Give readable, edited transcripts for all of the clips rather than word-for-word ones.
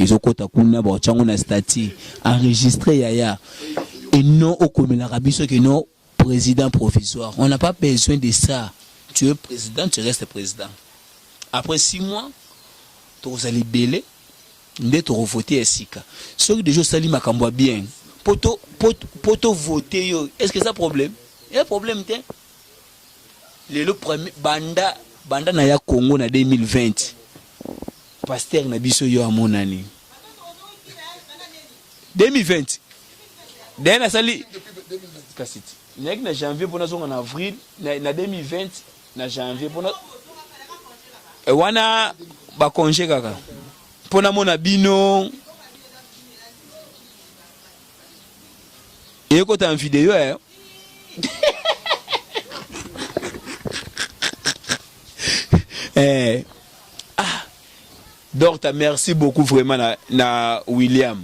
ils ont kota kuna ba chango na statut enregistré yaya et non au commun arabiso que non président provisoire. On n'a pas besoin de ça. Tu es président, tu restes président. Après 6 mois, tu vas libérer, tu vas voter SICA. Ce que déjà sali makambo bien. Poto voter, est-ce que ça problème? Il y a un problème, tiens. Le premier banda na ya Congo na 2020. Pasteur na biso yo a mon année. 2020. D'ailleurs, sali. Kasiti. Nek na janvier pour nous en avril, na 2020, na janvier pour nous. Wana ba congé kaka. Pour na mona bino. Et quand en vidéo hein. Donc merci beaucoup vraiment na William.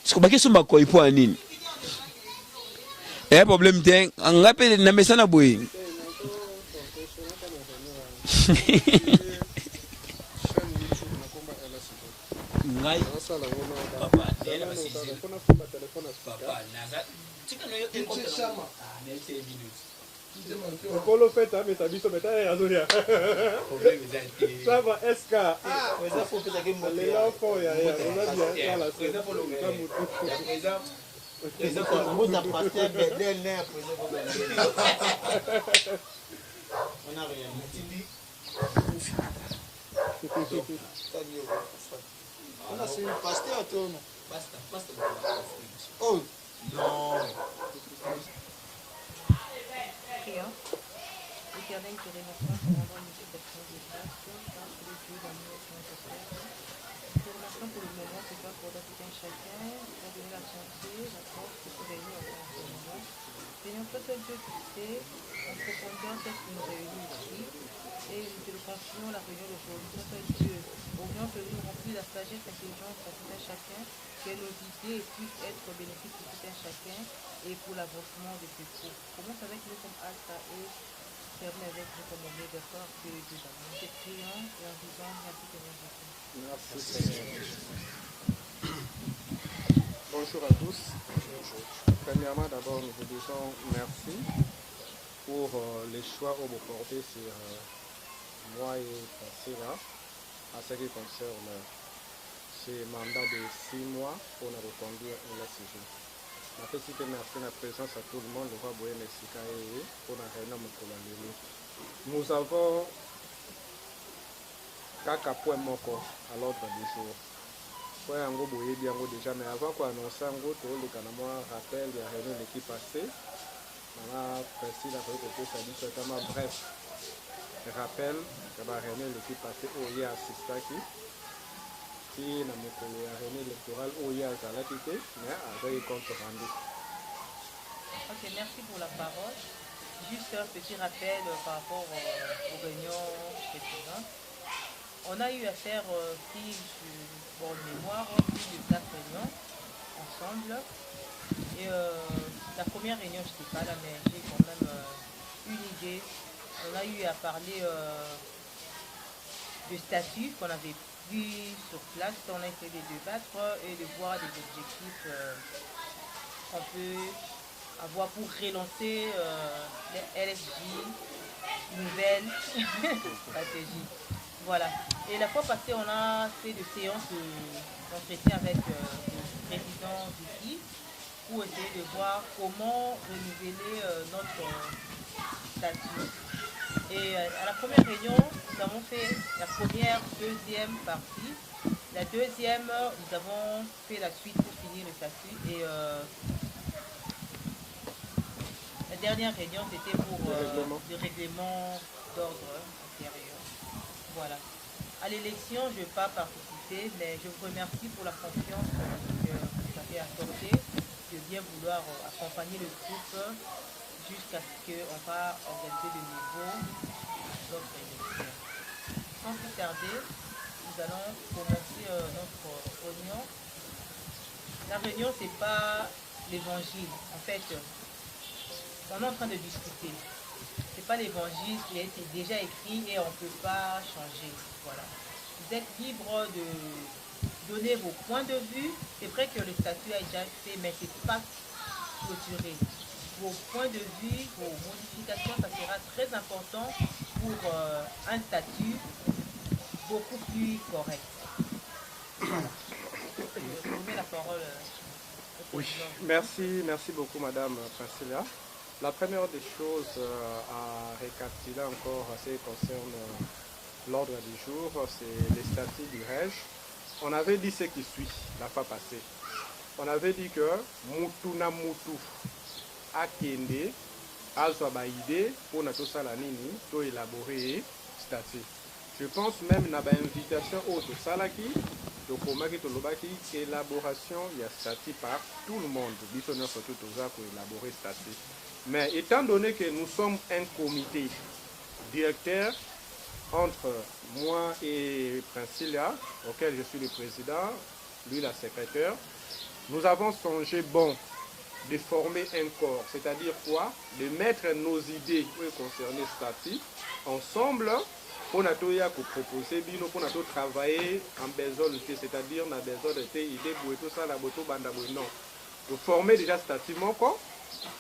Est-ce que ba question ba ko ipo anini? Et problème tient on rappelle na messana boy. Ngai papa dela basisi papa naza tika no yo téléphone Polo fait mais ça biso beta ya zoria. Ça va SK. Mais ça faut que ça game les enfants ya on a bien la ça pour le présent Vous a passé des nerfs. On a rien. On a suivi pasteur à tout. Oh non. Éternel, que les nations se rendront une exception de grâce, car que les dieux d'amour sont nécessaires. Pour l'instant, pour le moment, c'est pas pour tout un chacun, pour donner la santé, la force, pour se réunir en ce moment. Seigneur, toi seul Dieu, tu sais, en profondeur, qu'est-ce qui nous réunit ici, et nous te le confions la réunion d'aujourd'hui. Toi seul Dieu, oriente nous remplis la sagesse, l'intelligence pour tout un chacun, que nos idées puissent être bénéfiques pour tout un chacun, et pour l'avancement de tes troupes. Commence avec nous comme Alpha et termine avec nous comme Omega, d'accord, que les deux d'amour. Nous te prions et en disant merci Seigneur Jésus. Merci Seigneur. Bonjour à tous. Premièrement, d'abord, nous vous disons merci pour les choix que vous portez sur moi et Passera à ce qui concerne ce mandat de 6 mois pour nous reconduire au sujet. Merci à la présence à tout le monde, le roi Boye Messika et pour la réunion de nous avons 4 points à l'ordre du jour. Point en gros Boye bien déjà, mais avant qu'on annonce en gros, tout le canard rappel de la réunion de l'équipe passée. On a précis la réunion de ça dit certainement bref. Rappel de la réunion de l'équipe passée où il y a assisté qui n'a pas la réunion électorale où il y a Zalatité, mais avec compte rendu. Ok, merci pour la parole. Juste un petit rappel par rapport aux réunions précédentes. On a eu à faire, si je bonne mémoire, plus de 4 réunions ensemble. Et la première réunion, je n'étais pas là, mais j'ai quand même une idée. On a eu à parler de statut qu'on avait vu sur place. On a essayé de débattre et de voir des objectifs qu'on peut avoir pour relancer les LSJ, nouvelle stratégie. Voilà. Et la fois passée, on a fait des séances d'entretien avec le président d'ici pour essayer de voir comment renouveler notre statut. Et à la première réunion, nous avons fait la première, deuxième partie. La deuxième, nous avons fait la suite pour finir le statut. Et la dernière réunion, c'était pour le règlement d'ordre intérieur. Voilà. À l'élection, je ne vais pas participer, mais je vous remercie pour la confiance que vous avez accordée, de bien vouloir accompagner le groupe jusqu'à ce qu'on va organiser de nouveau notre élection. Sans plus tarder, nous allons commencer notre réunion. La réunion, ce n'est pas l'évangile. En fait, on est en train de discuter. Ce n'est pas l'évangile qui a été déjà écrit et on ne peut pas changer. Voilà. vous êtes libre de donner vos points de vue. C'est vrai que le statut a déjà fait, mais ce n'est pas clôturé. Vos points de vue, vos modifications, ça sera très important pour un statut beaucoup plus correct. Voilà. Je remets la parole au Oui, président. merci beaucoup Madame Priscilla. La première des choses à récapituler encore en ce qui concerne l'ordre du jour, c'est les statuts du REG. On avait dit ce qui suit la fois passée. On avait dit que mutu na mutu akende azwa ba idée pour na tosala nini to élaborer statut. Je pense même na ba invitation au tosalaki tokomaki tolobaki élaboration ya statut par tout le monde. Biso nyonso to toza ko élaborer statut. Mais étant donné que nous sommes un comité directeur entre moi et Princilia, auquel je suis le président, lui la secrétaire, nous avons songé bon de former un corps, c'est-à-dire quoi? De mettre nos idées concernant le statut ensemble pour nous proposer, pour nous travailler en besoin de c'est-à-dire dans besoin de idées pour tout ça, la boto banda non. De former déjà statut moko,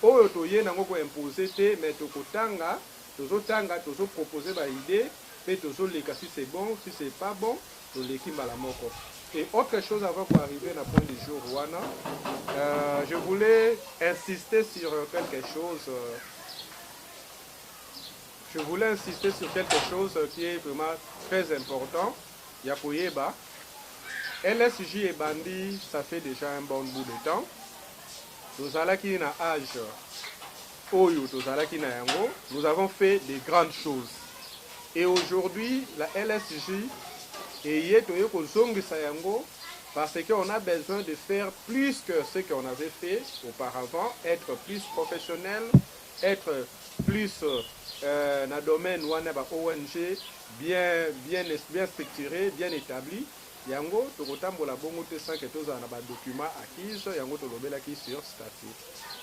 oyo toye nango ko imposer te, mais tokotanga, tozotanga, proposer ba idée, mais tozoleka si c'est bon, si c'est pas bon, toleki mbala moko. Et autre chose avant pour arriver à point du jour, Wana, je voulais insister sur quelque chose. Je voulais insister sur quelque chose qui est vraiment très important. Yakoyeba, LSJ et Bandi, ça fait déjà un bon bout de temps. Nous allons qui na âge, Oyo, nous avons fait des grandes choses. Et aujourd'hui, la LSJ et parce qu'on a besoin de faire plus que ce qu'on avait fait auparavant, être plus professionnel, être plus dans le domaine ONG, bien structuré, bien établi. Yango, tokotambola bongo te sans que tous en a document acquis, yango tolobela qui sur statut.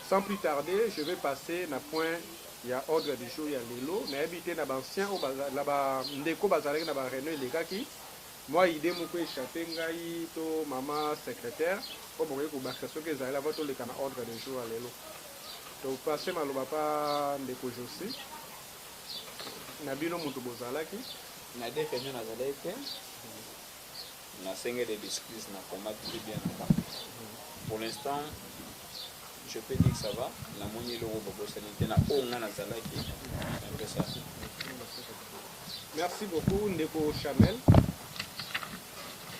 Sans plus tarder, je vais passer na point. Il y a ordre du jour, il y a l'élo, mais habité na ancien au là-bas ndeko bazalaki na ba réunion lekaki. Moi, idée m'a échappé, to maman secrétaire, pour que vous bassiez ce que vous avez votre le canal ordre de jour à l'élo. Donc, passez ma papa de Kojosi. Nabino Moutobozalaki. Na défendu na zalete. Na senge de discussions na combat tout bien. Pour l'instant, je peux dire que ça va. La moitié de l'euro sanité na onga na zalaki. Un peu ça. Merci beaucoup, Ndeko Chamel.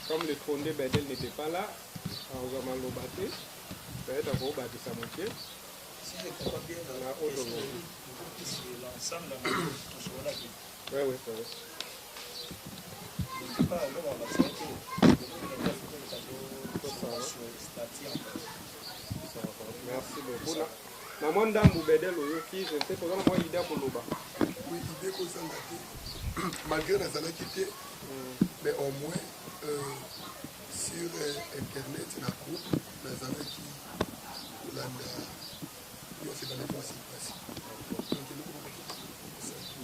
Comme le fondé Bedel n'était pas là, on va l'obater. Peut-être qu'on va bâtir sa moitié. Si je comprends bien, l'ensemble de la oui, oui, oui. Je ne sais pas, alors on va s'arrêter. Merci beaucoup. Na mwanda Mbubedel oyoki, je ne sais pas comment il a pour l'oba. Oui, il est comme ça, malgré la salle qui était, mais au moins sur Internet, il y a un groupe, la salle qui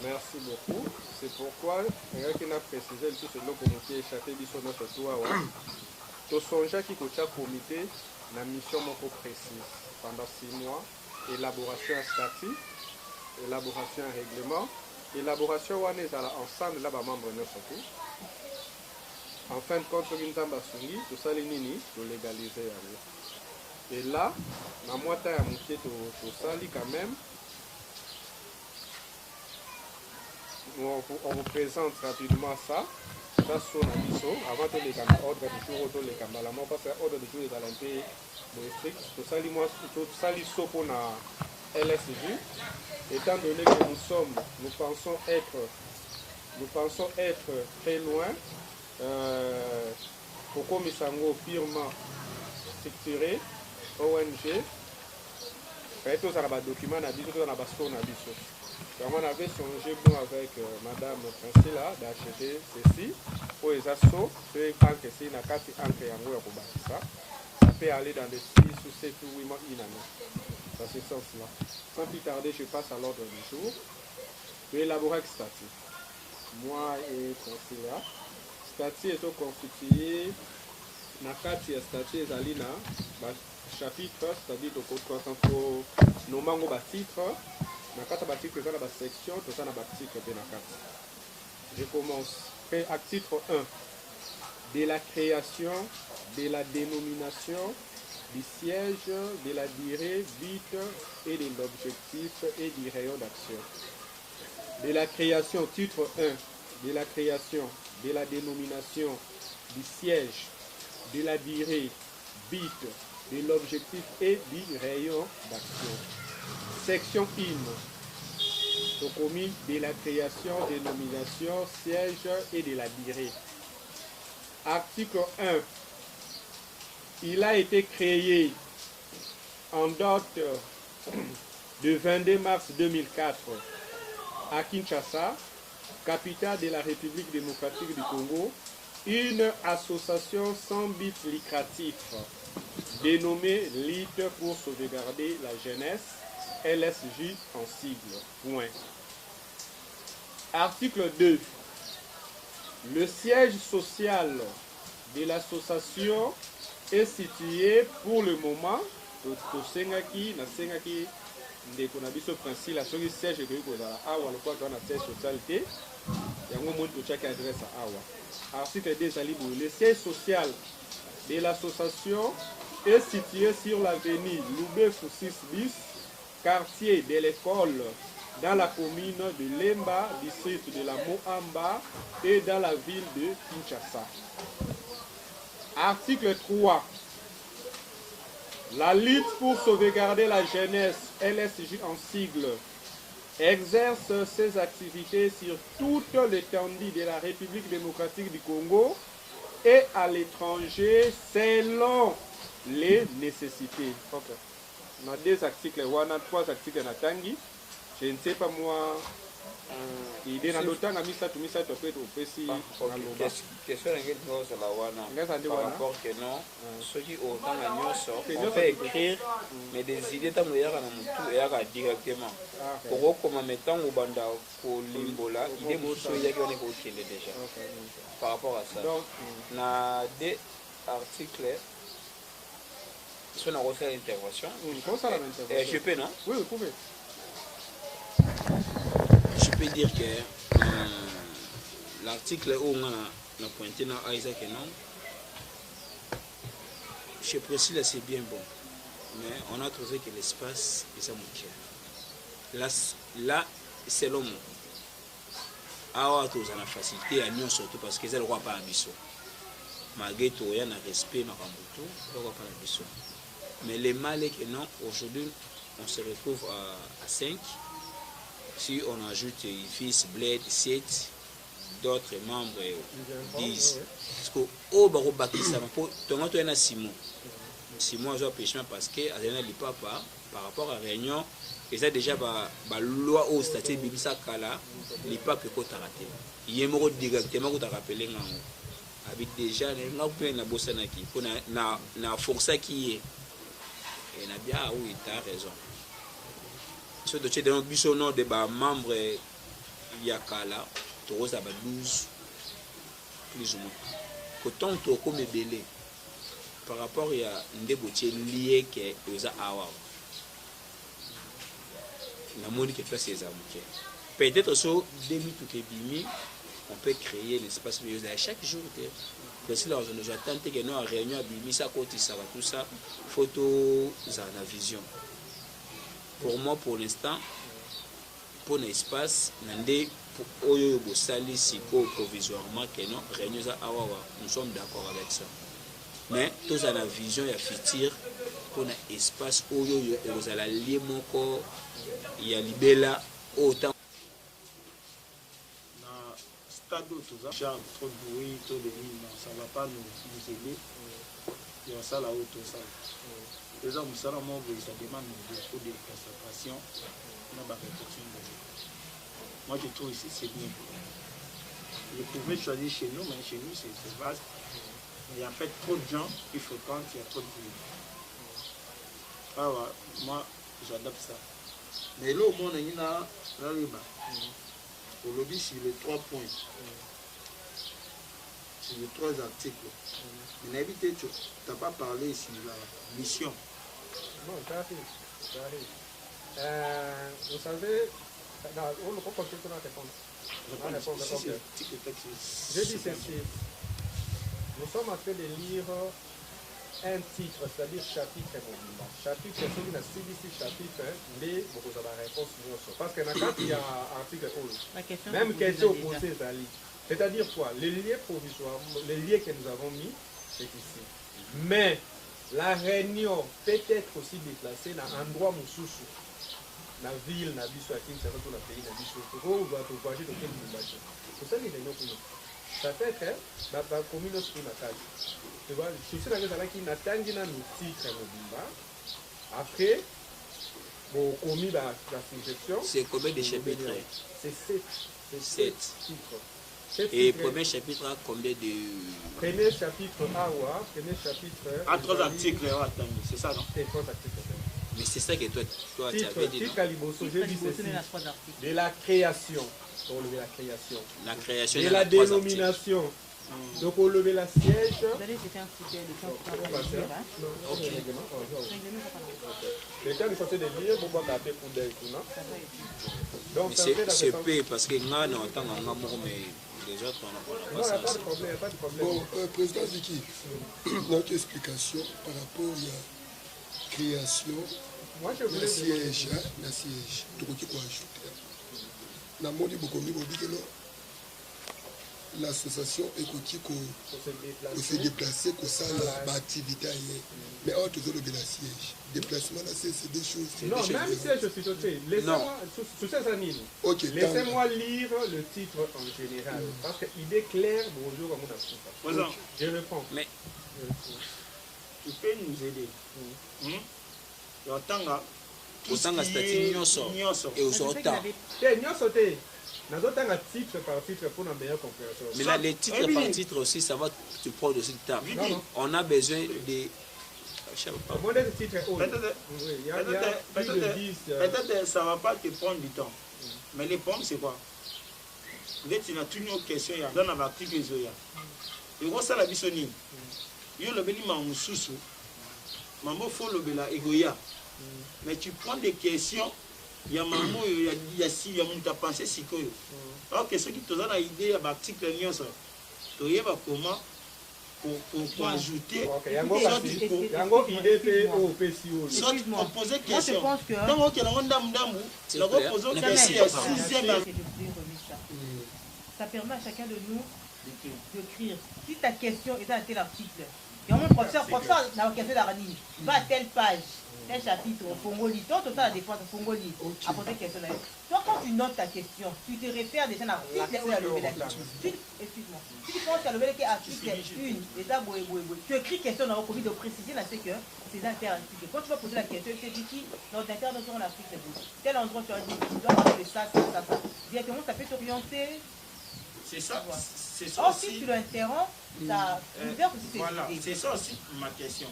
merci beaucoup. C'est pourquoi, il a précisé tout ce que comité échappé sur notre toit. Tout songe qui coach comité, la mission moko précise pendant 6 mois, élaboration à statut, élaboration à règlement, élaboration à ensemble là-bas membres de surtout. En fin de compte, tout ça les nini, tout légaliser. Et là, la moitié à moitié tout ça quand même. On vous présente rapidement ça. Ça son abisso. Avant de les caméras, ordre du jour, autour les caméras. La parce que ordre du jour est à l'intérieur de strict. Tout ça, les pour la LSJ. Étant donné que nous pensons être très loin. Pourquoi Misango purement structuré, ONG, tous à la document, on a dit tout à la baston, on a dit ça. On avait songé bon avec Madame Priscilla d'acheter ceci pour les assauts, ceux qui ont carte ça peut aller dans des 6 ou 7 ou 8 mois dans ce sens-là. Sans plus tarder, je passe à l'ordre du jour. Je vais élaborer un statut. Moi et Priscilla, statut est constitué na kati ya statut ezali na chapitre, c'est-à-dire toko nomango ba titre na kati ba titre eza na ba section toza na ba titre pe na kati. Je commence. Titre 1 de la création, de la dénomination, du siège, de la durée, but et de l'objectif et du rayon d'action. De la création, titre 1, de la création, de la dénomination, du siège, de la durée, but, de l'objectif et du rayon d'action. Section 1, commis de la création, dénomination, siège et de la durée. Article 1. Il a été créé en date de 22 mars 2004 à Kinshasa, capitale de la République démocratique du Congo, une association sans but lucratif dénommée Ligue pour sauvegarder la jeunesse, LSJ en sigle. Point. Article 2. Le siège social de l'association est situé pour le moment tosengaki nasengaki ndeko na biso principe la soki siège ekoki kozala awa lokwa toza na siège social te yango moni totiaki adresse awa. Article 2 ezali boye. Le siège social de l'association est situé sur l'avenue Loubefu 6 bis, quartier de l'école, dans la commune de Lemba, district de la Moamba et dans la ville de Kinshasa. Article 3. La lutte pour sauvegarder la jeunesse, LSJ en sigle, exerce ses activités sur toute l'étendue de la République démocratique du Congo et à l'étranger selon les nécessités. Okay. On a deux articles, on a trois articles na tangi. Je ne sais pas moi. Il est dans le temps, mais ça peut être aussi. Question la wana par rapport que non, ceux qui ont on peut écrire, mais des idées dans le directement. Pour comme mettant au banda pour limbola, il est déjà par rapport à ça. On a des articles. Si on a refait l'intervention, je peux, non? Oui, vous pouvez. Je peux dire que l'article où on a pointé dans Isaac et non, chez Priscilla c'est bien bon, mais on a trouvé que l'espace est à moitié. Là, selon moi, à tous on a facilité à nous surtout parce que c'est le roi par abisso. Malgré tout, il y a un respect, ma cambuto, le roi par abisso. Mais les mal est que non, aujourd'hui, on se retrouve à 5. Si on ajoute fils, bled, 7, d'autres membres 10. Parce que au baro bakisa, ton autre est Simon. Simon a péché parce que à l'ipapa par rapport à réunion, ils ont déjà la loi au statut bibisa kala, l'ipapa peut rater. Il est mort directement pour te rappeler habite déjà les gens na bossana qui pour na force qui est et na bien oui tu as raison. Ce que tu as dit nom de membres yakala tu as 12 plus ou moins quand tu comme belé par rapport à ndebotier lié que aux awa la moni que fait ces amours peut-être sur demi tout est bimi on peut créer l'espace mais à chaque jour que si là on attend que nous en réunion à bimi ça côté ça va tout ça photo ça la vision pour moi pour l'instant pour l'espace nandé pour oyo bosali siko provisoirement que non réunion ça awa nous sommes d'accord avec ça mais tous à la vision et à futur pour un espace oyo et vous allez lier mon corps il y a libella autant stade où tout ça, trop de bruit, trop de lignes, ça ne va pas nous aider. Et on sait là où tout ça. Les hommes, ça demande beaucoup de concentration, on a pas réflexion. Moi, je trouve ici, c'est bien. Je pouvais choisir chez nous, mais chez nous, c'est vaste. Il y a en fait trop de gens qui fréquentent, il y a trop de bruit. Alors, moi, j'adapte ça. Mais là, au moins, il y a un au lobby sur les 3 points. sur les 3 articles. Mais n'habitez, tu n'as pas parlé sur la mission. Bon, j'arrive. Vous savez, on ne peut pas continuer à répondre. Je dis ceci. Nous sommes en train de lire un titre, c'est-à-dire chapitre mobile. Chapitre, c'est celui qui a suivi ce chapitre, mais vous avez la réponse. Parce que quand il y a un article, même question posée, c'est-à-dire quoi? Les liens provisoires, les liens que nous avons mis, c'est ici. Mais la réunion peut être aussi déplacée dans un endroit moussoussou. Dans la ville, dans la ville, dans le pays, dans la ville, on doit voyager dans quel niveau. C'est ça les réunions pour nous. Ça peut être dans la commune de Natal. Tu vois, je suis dans la qui n'attend pas nos titres mobile. Après, bon, commis la suggestion. C'est combien de chapitres? C'est 7. C'est 7 titres. Et premier chapitre a combien de... Premier chapitre A, premier chapitre... À 3 articles, c'est ça, non? C'est 3 articles. Mais c'est ça que toi tu avais dit. Titre à Liboso, je dis ceci. De la création. On lever la création. La création de la dénomination. Donc on lever la siège. Vous allez jeter un coup d'œil, le temps pour Ok. Le temps de sortir de lire, on va taper coup d'œil. Donc c'est peu parce que nous on entend un amour, mais les autres on n'a pas ça. Non, il n'y a pas de problème. Bon, président Ziki, notre explication par rapport à la création, la siège, tu peux quoi ajouter? Na modi bokomi bobikelo l'association écoutée qu'on se déplacer comme ça la activité mais autre chose le siège déplacement là c'est des choses non même siège aussi laissez-moi sous ces années laissez-moi lire le titre en général parce qu'il est clair bonjour à mon assistant je reprends mais tu peux nous aider autant à statut nyonso et aux autres titre par titre pour une meilleure compréhension. Mais là, les titres par titre aussi, ça va te prendre aussi le temps. On a besoin de... Peut-être ça ne va pas te prendre du temps. Mais les pommes, c'est quoi? Tu as une question dans l'article. Et ça, la bisoni. Il y a le béni Mamoussou. Maman, il faut le béla égoïa. Mais tu prends des questions. Il y a maman, il y a si, il y a mon pensé si quoi. Alors que ceux qui te donnent l'idée à l'article Nyonso, tu y vas comment pour ajouter. On posait question. Moi, je pense que. Donc, on a posé question. Ça permet à chacun de nous d'écrire. Si ta question est à tel article, il y a un professeur dans la question d'Arani, va à telle page. Un chapitre au Fongoli, toi, tu as la défense au Fongoli, à poser question. Toi, quand tu notes ta question, tu te réfères déjà à l'article où il y a levé la question. Excuse-moi. Si tu penses qu'il y a levé l'article 1, état tu écris question dans le comité de préciser là, c'est que c'est inter-article. Quand tu vas poser la question, tu te dis qui, dans l'intervention en Afrique, tel endroit tu as dit, tu dois avoir ça. Directement, ça peut t'orienter. C'est ça. C'est ça. Or, si tu l'interromps, ça ouvert aussi. Voilà, c'est ça aussi ma question.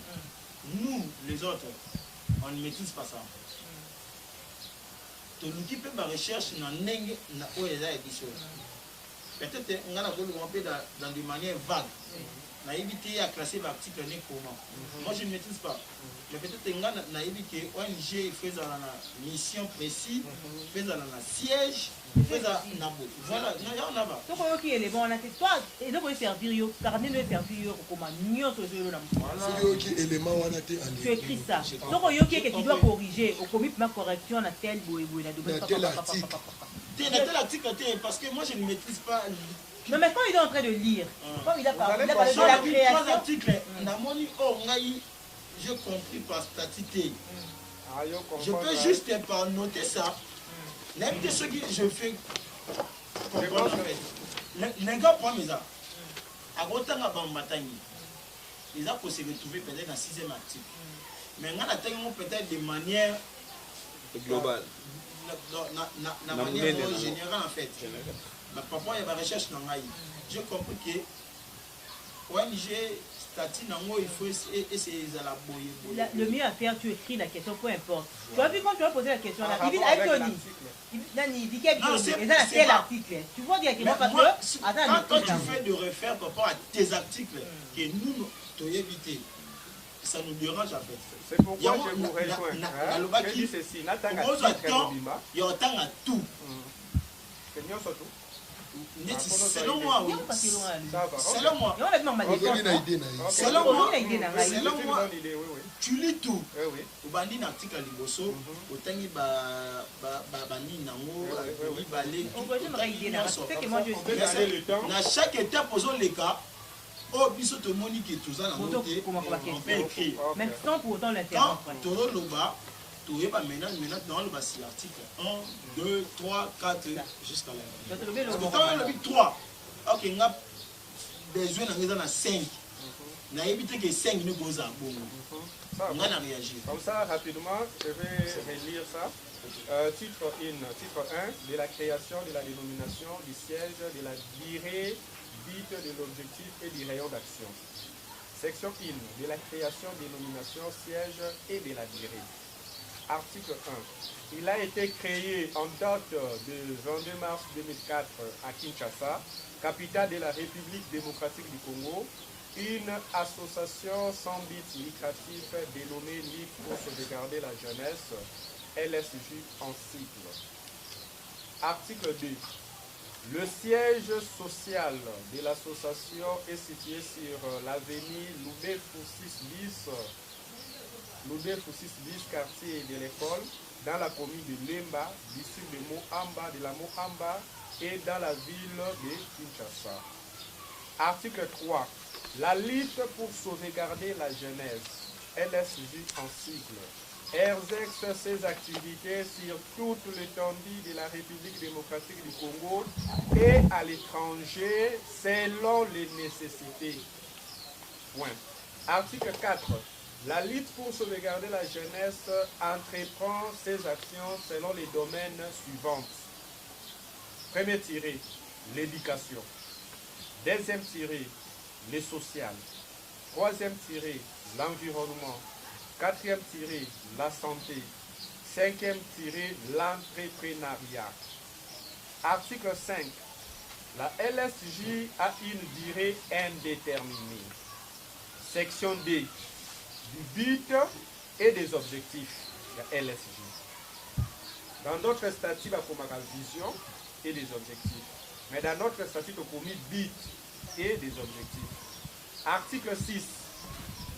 Nous, les autres, on ne maîtrise pas ça. Tu nous dis que ma recherche n'a pas édition. Peut-être qu'on a dans des manières vagues. On a évité à classer l'article comment. Moi, je ne maîtrise pas. Mais peut-être qu'on a évité ONG faisant la mission précise, faisant la siège, faisant la boue. Voilà, il y en a pas. Donc, il y a les bons, toi, et donc, il faut servir, car nous devons servir comme un nion sur le nom. Tu écris ça. Donc, il y a que tu dois corriger, au commis ma correction, à tel bout, tel article, parce que moi, je ne maîtrise pas. Non, mais quand il est en train de lire, quand il a parlé de la création. J'ai compris par statistique. Je peux juste pas noter ça. Même que ce que je fais comprendre en fait. Les gars prennent ça. À côté de la bataille, ils ont pu se retrouver peut-être dans le 6e article. Mais on a peut-être de manière globale. La manière générale en fait. Parfois il y a des recherches dans l'AI. J'ai compris que ONG statut nango il faut essayer la boyer. Le mieux à faire, tu écris la question, peu importe. Tu as vu quand tu as posé la question là, il dit avec Tony. Il dit quel l'article. Tu vois directement parce que quand tu fais de refaire par rapport à tes articles que nous t'as évité, ça nous dérange en fait. C'est pourquoi je vous rejoins. Je dis ceci, n'attends à tout. Selon moi, oui. Selon moi, tu lis tout. Au bandi l'article à Liboso, au tangi bani nango, dans chaque étape, posons les cas. Oh, biso to moni que tout ça, on peut écrire. Même sans pour autant l'interrompre. Quand tu as le bas, tu es pas maintenant dans le bas, c'est l'article 1, 2, 3, 4, jusqu'à là. Parce que quand on a le 3, ok, on a besoin d'en 5. On a évité que 5 ne posent à bon. On a réagi. Comme ça, rapidement, je vais relire ça. Titre 1, de la création, de la dénomination, du siège, de la durée de l'objectif et du rayon d'action. Section 1, de la création, dénomination, siège et de la durée. Article 1. Il a été créé en date de 22 mars 2004 à Kinshasa, capitale de la République démocratique du Congo, une association sans but lucratif dénommée Ligue pour sauvegarder la jeunesse, LSJ en cycle. Article 2. Le siège social de l'association est situé sur l'avenue Loubé-Foussis bis, quartier de l'école, dans la commune de Lemba, district de la Mohamba et dans la ville de Kinshasa. Article 3. La lutte pour sauvegarder la jeunesse, LSJ en cycle, exerce ses activités sur toute l'étendue de la République démocratique du Congo et à l'étranger selon les nécessités. Point. Article 4. La lutte pour sauvegarder la jeunesse entreprend ses actions selon les domaines suivants. Premier tiré, l'éducation. Deuxième tiré, le social. Troisième tiré, l'environnement. Quatrième tiré, la santé. Cinquième tiré, l'entrepreneuriat. Article 5. La LSJ a une durée indéterminée. Section D. Du but et des objectifs. La LSJ. Dans notre statut, la vision et des objectifs. Mais dans notre statut, on a mis but et des objectifs. Article 6.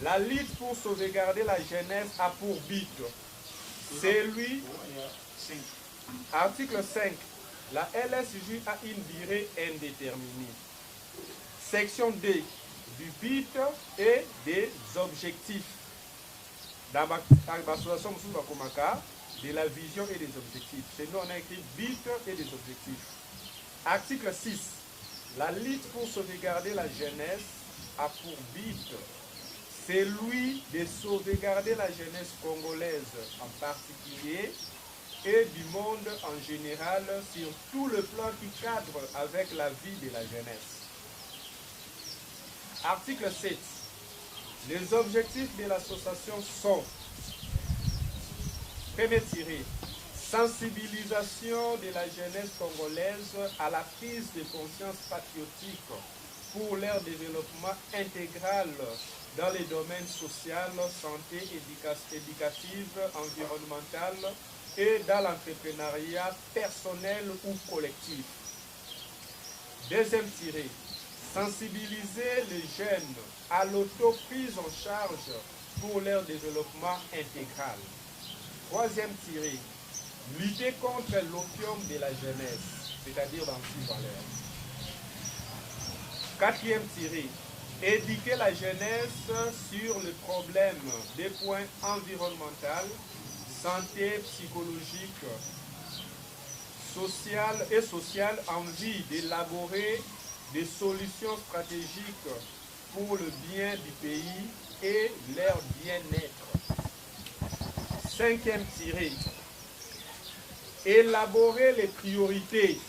La lutte pour sauvegarder la jeunesse a pour but celui. Article 5. La LSJ a une durée indéterminée. Section D. Du but et des objectifs. Dans ma association de la vision et des objectifs. C'est nous, on a écrit but et des objectifs. Article 6. La lutte pour sauvegarder la jeunesse a pour but celui de sauvegarder la jeunesse congolaise en particulier et du monde en général sur tout le plan qui cadre avec la vie de la jeunesse. Article 7. Les objectifs de l'association sont: premier tiré, sensibilisation de la jeunesse congolaise à la prise de conscience patriotique pour leur développement intégral dans les domaines social, santé, éducative, environnemental et dans l'entrepreneuriat personnel ou collectif. Deuxième tiré, sensibiliser les jeunes à l'autoprise en charge pour leur développement intégral. Troisième tiré, lutter contre l'opium de la jeunesse, c'est-à-dire l'antivaleur. Quatrième tiré, éduquer la jeunesse sur le problème des points environnementaux, santé, psychologique, sociale en vue d'élaborer des solutions stratégiques pour le bien du pays et leur bien-être. Cinquième tiré, élaborer les priorités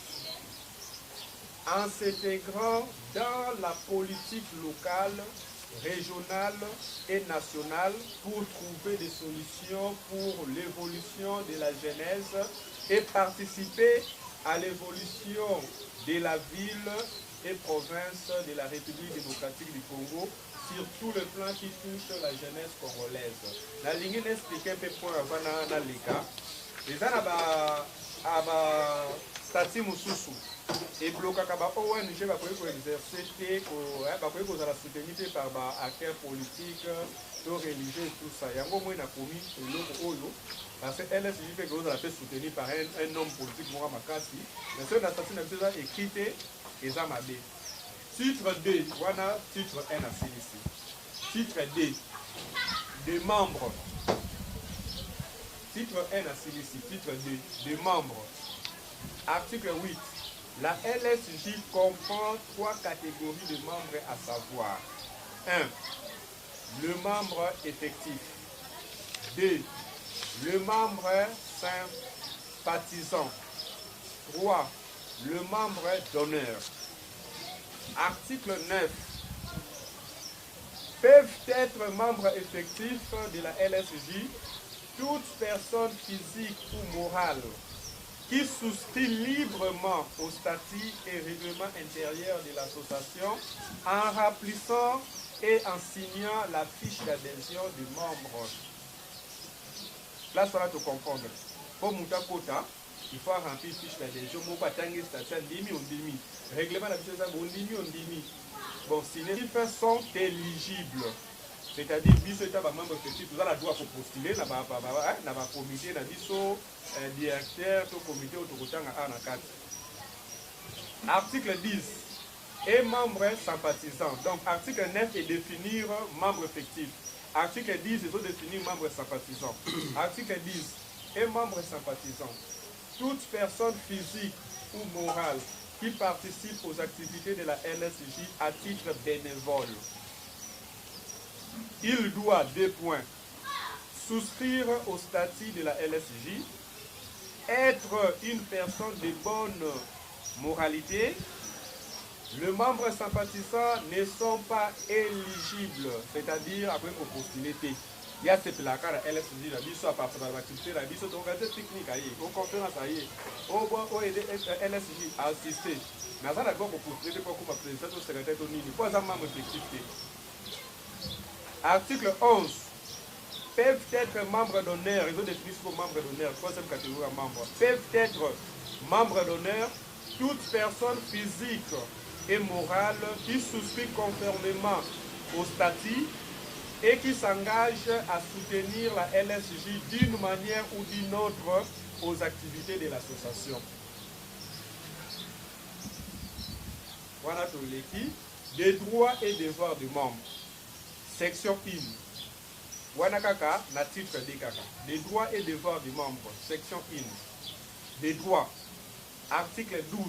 en s'intégrant dans la politique locale régionales et nationales pour trouver des solutions pour l'évolution de la jeunesse et participer à l'évolution de la ville et province de la République démocratique du Congo sur tout le plan qui touche la jeunesse congolaise. La ligne n'explique un peu point avant dans les cas. Les ans à statut mususu et bloquer ba ONG va pouvoir exercer va pouvoir la soutenir par ba acteurs politiques, religieux et tout ça. Yango moi na commis le oyo parce que LSJ fait que vous allez soutenir par un homme politique moi makasi. Mais ce la statut n'a pas écrit et ça m'a dit. Titre 2, voilà titre 1 à ici. Titre 2 des membres. Titre 1 à ici, titre 2 des membres. Article 8. La LSJ comprend 3 catégories de membres à savoir 1. Le membre effectif. 2. Le membre sympathisant. 3. Le membre d'honneur. Article 9. Peuvent être membres effectifs de la LSJ toute personne physique ou morale qui souscrit librement au statut et règlement intérieur de l'association en remplissant et en signant la fiche d'adhésion du membre. Là, ça va te comprendre. Pour Moutakota, il faut remplir fiche d'adhésion. Mon patangue statut en demi, on demi. Règlement d'adhésion, on demi, on demi. Bon, si les chiffres sont éligibles, c'est-à-dire, biso est un membre effectif, vous avez le droit de postuler dans le comité, dans le directeur, au comité autoroutier en 4. Article 10 est membre sympathisant. Donc, article 9 est définir membre effectif. Article 10 est définir membre sympathisant. Article 10 est membre sympathisant. Toute personne physique ou morale qui participe aux activités de la LSJ à titre bénévole. Il doit, 2 points, souscrire au statut de la LSJ, être une personne de bonne moralité. Les membres sympathisants ne sont pas éligibles, c'est-à-dire après qu'on postule. Il y a cette placard à LSJ, la mission à partir de l'activité, la mission de technique, on conférence, on aider LSJ à assister. Mais ça, d'abord, pour postuler, pour qu'on président au secrétaire au niveau, pas un membre effectif. Article 11. Peuvent être membres d'honneur, ils ont défini ce membre d'honneur, 3e catégorie de membres. Peuvent être membres d'honneur toute personne physique et morale qui souscrit conformément au statut et qui s'engage à soutenir la LSJ d'une manière ou d'une autre aux activités de l'association. Voilà tout l'équipe. Des droits et devoirs du membre. Section 1. Wanakaka, na titre des kaka. Des droits et devoirs du membre. Section 1. Des droits. Article 12.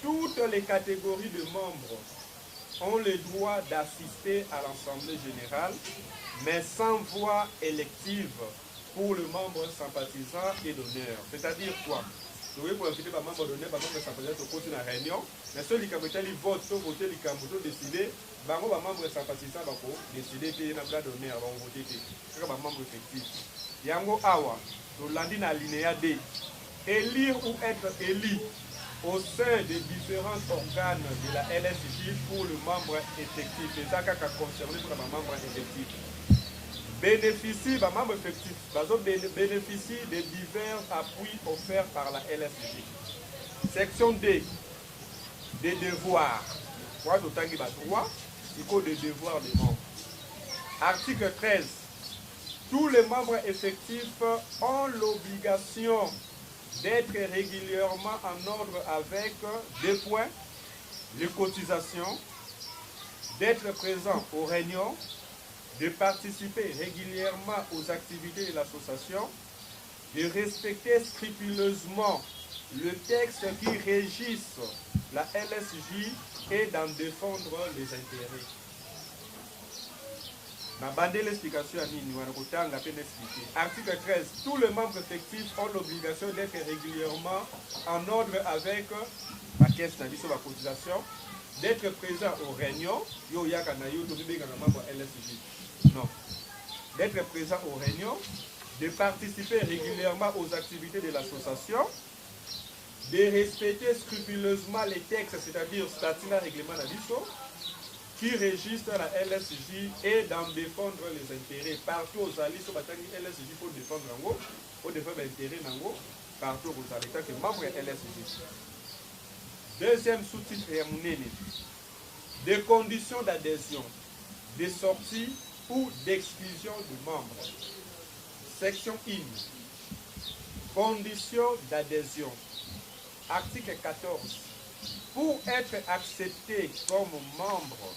Toutes les catégories de membres ont le droit d'assister à l'Assemblée générale, mais sans voix élective pour le membre sympathisant et d'honneur. C'est-à-dire quoi? Vous voyez, pour inviter par membre d'honneur, par membre sympathisant, au cours d'une réunion, mais ceux qui ont voté, les qui ont décidé, les membres sympathisants vont décider qu'il y a un plan d'honneur, vont voter. C'est un membre effectif. Yango Awa, nous l'avons dit dans l'alinéa D, élire ou être élu au sein des différents organes de la LSJ pour le membre effectif. C'est ça qui a concerné pour le membre effectif. Bénéficie, le membre effectif, bénéficie des divers appuis offerts par la LSJ. Section D, des devoirs. Moi, je t'ai dit 3, il faut des devoirs des membres. Article 13. Tous les membres effectifs ont l'obligation d'être régulièrement en ordre avec 2 points, les cotisations, d'être présent aux réunions, de participer régulièrement aux activités de l'association, de respecter scrupuleusement le texte qui régisse la LSJ et d'en défendre les intérêts. Ma bande l'explication à Nini, Article 13. Tous les membres effectifs ont l'obligation d'être régulièrement en ordre avec la caisse d'indice sur la cotisation, d'être présent aux réunions, yo yakana yo to bibé kana membre LSJ. Non. D'être présent aux réunions, de participer régulièrement aux activités de l'association, de respecter scrupuleusement les textes, c'est-à-dire statut règlement d'abisso, qui registre la LSJ et d'en défendre les intérêts partout aux alliés sur la LSJ pour défendre l'ango, pour défendre l'intérêt d'ango, partout aux alliés, tant que membre LSJ. Deuxième sous-titre, des conditions d'adhésion, de sortie ou d'exclusion du membre. Section 1. Conditions d'adhésion. Article 14. Pour être accepté comme membre,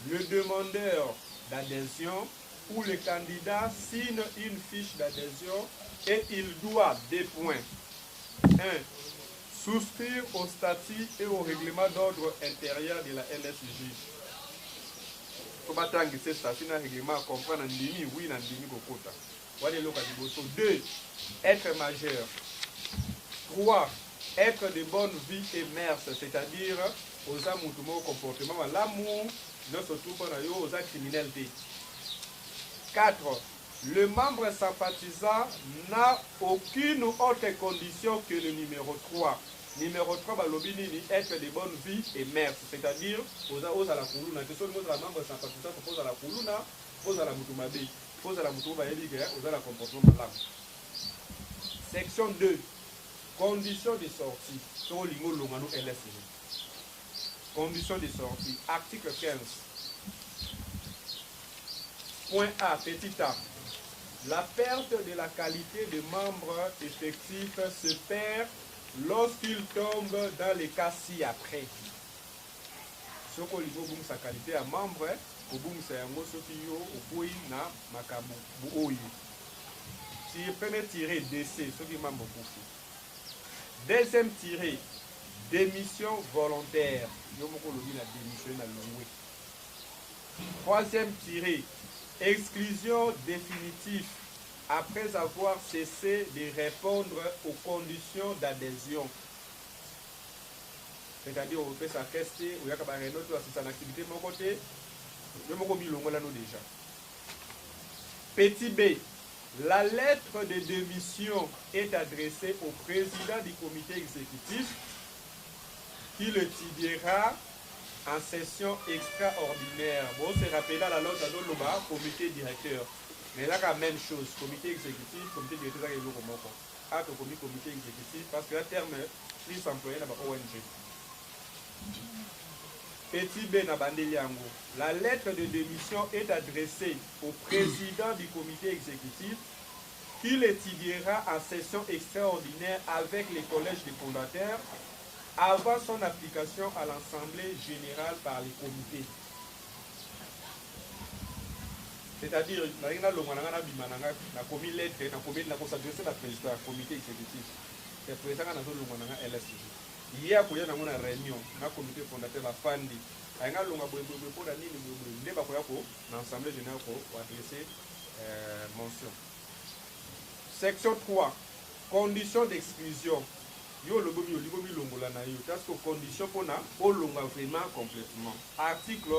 le demandeur d'adhésion ou le candidat signe une fiche d'adhésion et il doit, des points. 1. Souscrire au statut et au règlement d'ordre intérieur de la LSJ. Ce statut et règlement comprend un demi, oui, un demi, kokota. 2. Être majeur. 3. Être de bonne vie et mœurs, c'est-à-dire aux amoutoumo comportement, l'amour, ne se trouve pas aux actes criminels. 4. Le membre sympathisant n'a aucune autre condition que le numéro 3. Numéro 3, être de bonne vie et mœurs, c'est-à-dire aux à la Koulouna. Que ce soit le membre sympathisant pose à la Koulouna, pose à la Moutoumabé, pose à la Moutoumba aux à la comportement malade. Section 2. Conditions de sortie. Conditions de sortie. Article 15. Point A, petit a. La perte de la qualité de membre effectif se perd lorsqu'il tombe dans les cas ci-après. Ce qu'on lui veut sa qualité à membre, au boum c'est un mot qui au point na makabu. Si je peux tirer décès, ce qui m'a beaucoup. Deuxième tiré, démission volontaire. Troisième tiré, exclusion définitive après avoir cessé de répondre aux conditions d'adhésion. C'est-à-dire, on fait sa question, on y a un autre assistant d'activité de mon côté, je me remets déjà. Petit B. La lettre de démission est adressée au président du comité exécutif qui le tibiera en session extraordinaire. Bon, c'est rappelé dans la loi de comité directeur. Mais là, la même chose, comité exécutif, comité directeur, il y a le comité exécutif, parce que le terme plus employé dans l'ONG. Petit B Nabandeliango. La lettre de démission est adressée au président du comité exécutif qui l'étudiera en session extraordinaire avec les collèges des fondateurs avant son application à l'Assemblée générale par les comités. C'est-à-dire, la comité lettre, la président du comité exécutif. Le président de LSJ. Il y a une réunion, le comité fondateur va fandi. Il y a l'Assemblée générale pour adresser mention. Section 3. Conditions d'exclusion. Yo le bomi longola na yo. Parce que condition pour na o longa vraiment complètement. Article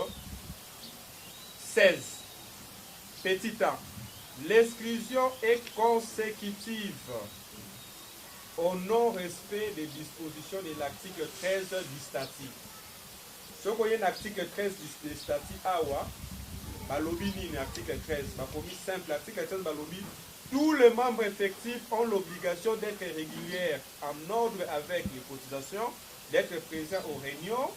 16. Petit a. L'exclusion est consécutive au non-respect des dispositions de l'article 13 du statut. Ce qu'on y a l'article 13 du statut Awa, Balobi ni l'article 13, commis simple, l'article 13 Balobi, tous les membres effectifs ont l'obligation d'être réguliers en ordre avec les cotisations, d'être présents aux réunions,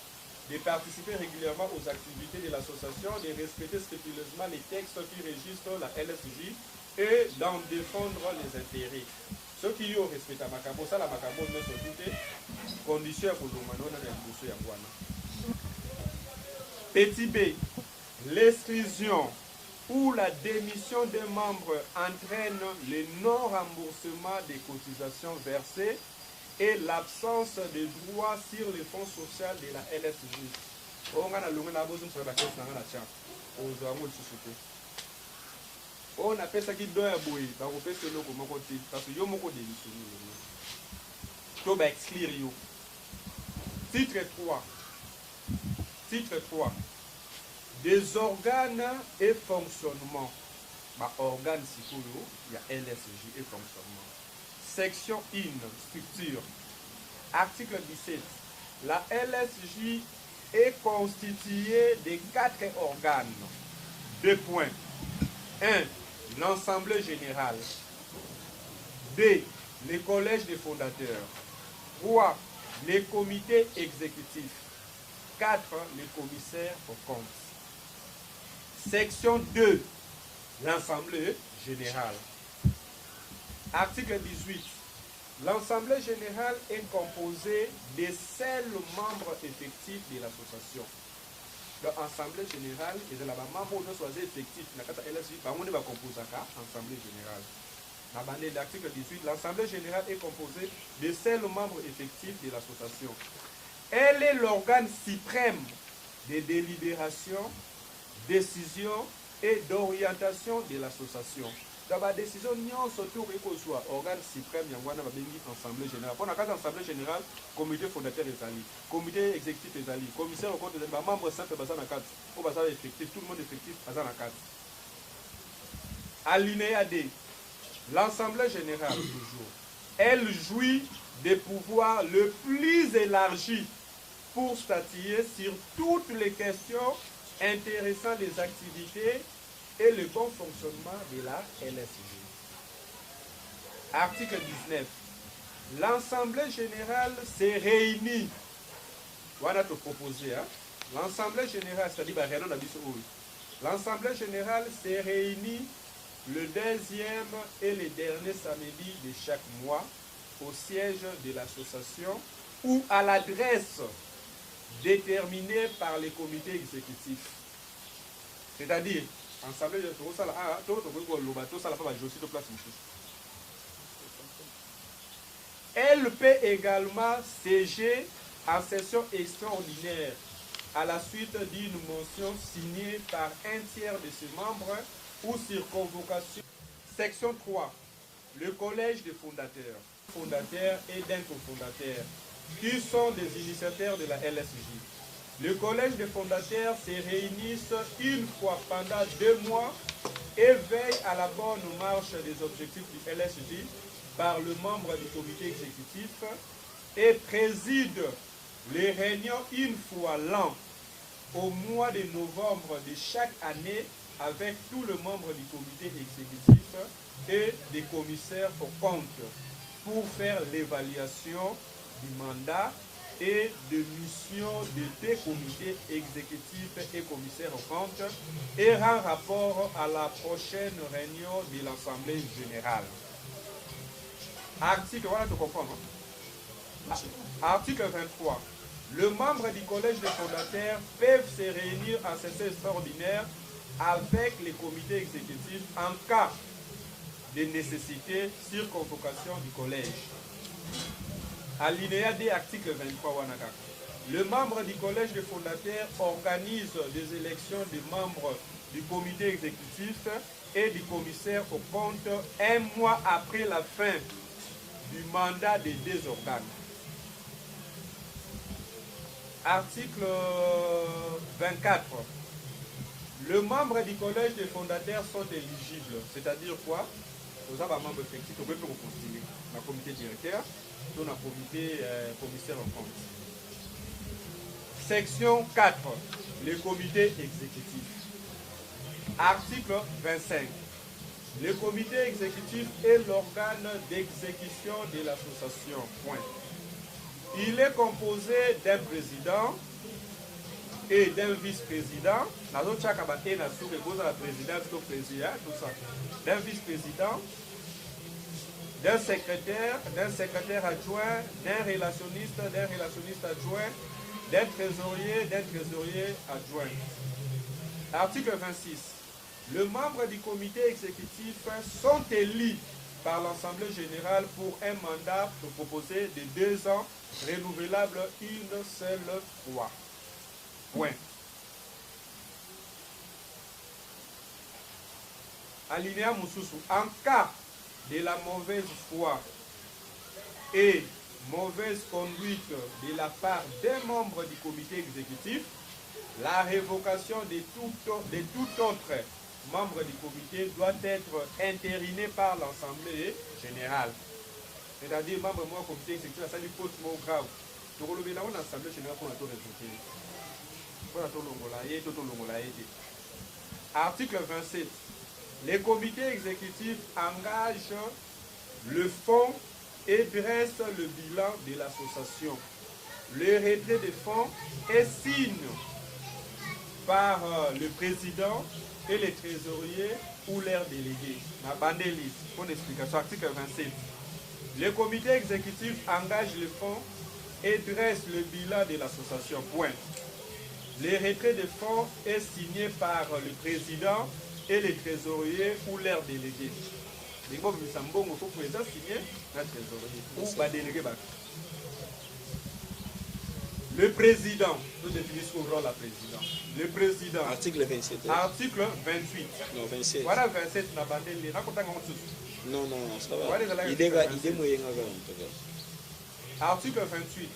de participer régulièrement aux activités de l'association, de respecter scrupuleusement les textes qui registrent la LSJ et d'en défendre les intérêts. Ceux qui ont respecté la Macabo, ça la Macabo ne se doutent, condition pour le Manon et le Yangwana. Petit B, l'exclusion ou la démission des membres entraîne le non-remboursement des cotisations versées et l'absence de droits sur les fonds sociaux de la LSJ. On a on appelle ça qui doit abouir, parce que c'est le côté, parce que yo moko démissionné. To ba exclure yo. Titre 3. Titre 3. Des organes et fonctionnement. Organes sikolo, il y a LSJ et fonctionnement. Section 1, structure. Article 17. La LSJ est constituée de 4 organes. 2 points. 1. L'Assemblée générale. 2. Les collèges des fondateurs. 3. Les comités exécutifs. 4. Les commissaires aux comptes. Section 2. L'Assemblée générale. Article 18. L'Assemblée générale est composée des seuls membres effectifs de l'association. L'Assemblée générale, et de la membre de soit effectif, l'Assemblée générale. L'article 18, l'Assemblée générale est composée des seuls membres effectifs de l'association. Elle est l'organe suprême des délibérations, décisions et d'orientation de l'association. Dans la décision, surtout soit organe suprême, il y a une assemblée générale. Pour la assemblée générale, comité fondateur est allé, comité exécutif est allé, commissaire au compte des membres simples, pour effectif, tout le monde effectif, alinéa D. L'Assemblée générale, toujours, elle jouit des pouvoirs le plus élargis pour statuer sur toutes les questions intéressant les activités et le bon fonctionnement de la LSJ. Article 19. L'Assemblée générale s'est réunie. Voilà te proposer. L'Assemblée générale, c'est-à-dire l'Assemblée générale s'est réunie le 2e et le dernier samedi de chaque mois au siège de l'association ou à l'adresse déterminée par les comités exécutifs. C'est-à-dire, elle peut également siéger en session extraordinaire à la suite d'une motion signée par un tiers de ses membres ou sur convocation. Section 3. Le collège des fondateurs. Fondateurs et d'un cofondateur qui sont des initiateurs de la LSJ. Le collège des fondateurs se réunissent une fois pendant 2 mois et veille à la bonne marche des objectifs du LSJ par le membre du comité exécutif et préside les réunions une fois l'an au mois de novembre de chaque année avec tous les membres du comité exécutif et des commissaires aux comptes pour faire l'évaluation du mandat et de mission de des comités exécutifs et commissaires aux comptes et rend rapport à la prochaine réunion de l'Assemblée générale. Article, voilà, tu comprends, non? Article 23. Le membre du collège des fondateurs peuvent se réunir en session extraordinaire avec les comités exécutifs en cas de nécessité sur convocation du collège. Alinéa D, article 23 Wanaka. Le membre du collège des fondateurs organise des élections des membres du comité exécutif et du commissaire aux comptes 1 mois après la fin du mandat des 2 organes. Article 24. Les membres du collège des fondateurs sont éligibles. C'est-à-dire quoi? Vous avez un membre effectif, vous pouvez postuler dans le comité directeur, dans le comité commissaire en compte. Section 4. Le comité exécutif. Article 25. Le comité exécutif est l'organe d'exécution de l'association. Point. Il est composé d'un président et d'un vice-président. D'un vice-président, d'un secrétaire adjoint, d'un relationniste adjoint, d'un trésorier adjoint. Article 26. Les membres du comité exécutif sont élus par l'Assemblée générale pour un mandat proposé de 2 ans, renouvelable une seule fois. Point. Alinéa Moussousou. En cas de la mauvaise foi et mauvaise conduite de la part d'un membre du comité exécutif, La révocation de tout autre membre du comité doit être entérinée par l'Assemblée générale. C'est-à-dire, membre du comité exécutif, ça lui pose mot grave. Donc, on a l'Assemblée générale pour tout révoquer. Article 27. Les comités exécutifs engagent le fonds et dressent le bilan de l'association. Le retrait des fonds est signe par le président et les trésoriers ou leurs délégués. Ma bandéliste, pour l'explication, article 27. Le comité exécutif engage le fonds et dresse le bilan de l'association. Point. Le retrait des fonds est signé par le président et les trésoriers ou leurs délégués. Le président signé le trésorier ou délégué. Le président, nous définissons le rôle la président. Le président. Article 27. Article 28. Non, 27. Voilà 27. Non, ça va. Article 28.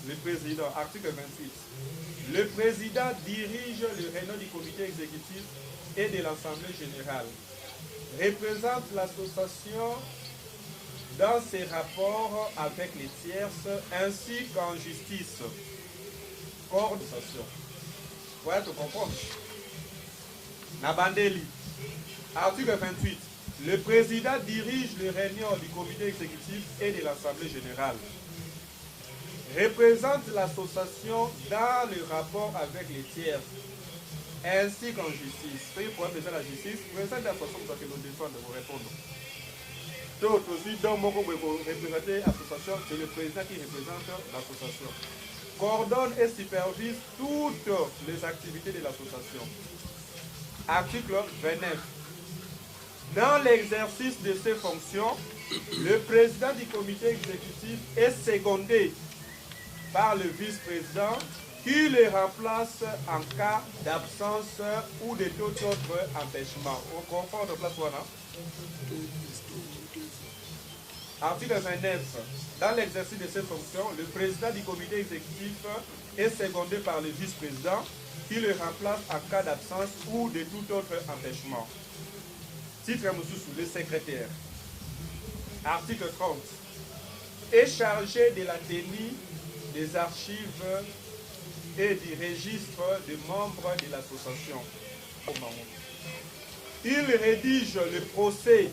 Le président, article 28. Le président dirige le réunion du comité exécutif et de l'Assemblée générale. Représente l'association dans ses rapports avec les tierces ainsi qu'en justice. Coordination. Voilà, tu comprends. Nabandeli. Article 28. Le président dirige les réunions du comité exécutif et de l'Assemblée générale. Représente l'association dans le rapport avec les tiers, ainsi qu'en justice. Soyez pour représenter la justice, présente l'association pour que nous défendons de vous répondre. D'autres aussi, dans mon groupe, vous représentez l'association, c'est le président qui représente l'association. Coordonne et supervise toutes les activités de l'association. Article 29. Dans l'exercice de ses fonctions, le président du comité exécutif est secondé par le vice-président qui le remplace en cas d'absence ou de tout autre empêchement. On comprend de place voilà. Article 29. Dans l'exercice de ses fonctions, le président du comité exécutif est secondé par le vice-président qui le remplace en cas d'absence ou de tout autre empêchement. Titre sous le secrétaire. Article 30. Est chargé de la tenue des archives et du registre des membres de l'association. Il rédige le procès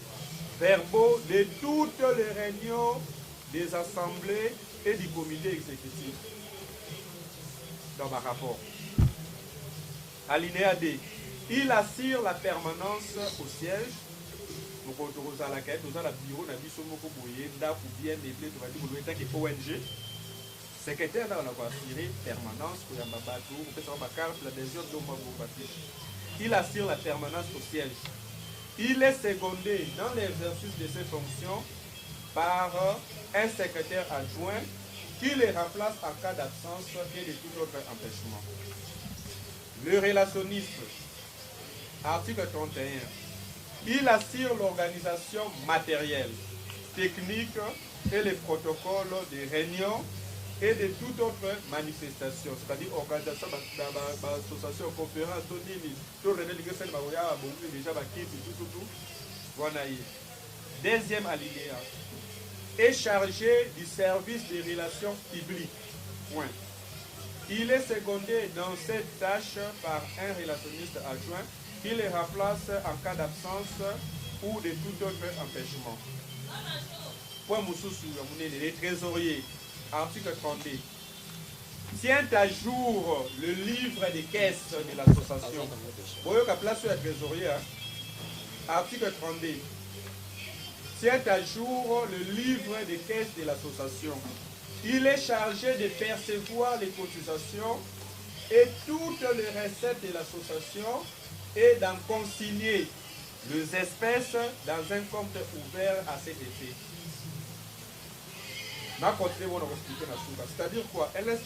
verbaux de toutes les réunions des assemblées et du comité exécutif. Dans ma rapport. Alinéa D. Il assure la permanence au siège. Nous avons la quête, nous avons le bureau, nous avons bien méblé, ONG. Secrétaire, on a assuré permanence pour l'adhésion de il assure la permanence au siège. Il est secondé dans l'exercice de ses fonctions par un secrétaire adjoint qui le remplace en cas d'absence et de tout autre empêchement. Le relationniste, article 31, il assure l'organisation matérielle, technique et les protocoles des réunions et de toute autre manifestation, c'est-à-dire organisation d'association, conférence, tout. Deuxième alinéa, est chargé du service des relations publiques. Point. Il est secondé dans cette tâche par un relationniste adjoint qui le remplace en cas d'absence ou de tout autre empêchement. Point Moussoussou, les trésoriers. Article 32. Tient à jour le livre des caisses de l'association. Article 32. Tient à jour le livre des caisses de l'association. Il est chargé de percevoir les cotisations et toutes les recettes de l'association et d'en consigner les espèces dans un compte ouvert à cet effet. C'est-à-dire quoi? LS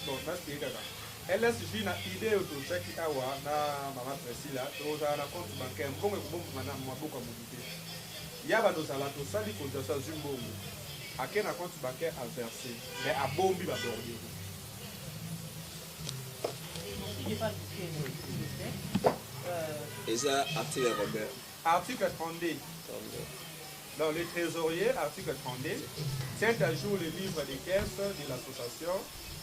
j'ai une idée de ce qui a maman Priscilla, dans un compte bancaire, il y a des salades, ça dit qu'on doit s'assumer. À quel compte bancaire à verser, mais à bombi va dormir. j'ai pas jusqu'à Et ça, article Robert. Article 32. Donc, le trésorier, article 32, tient à jour le livre des caisses de l'association.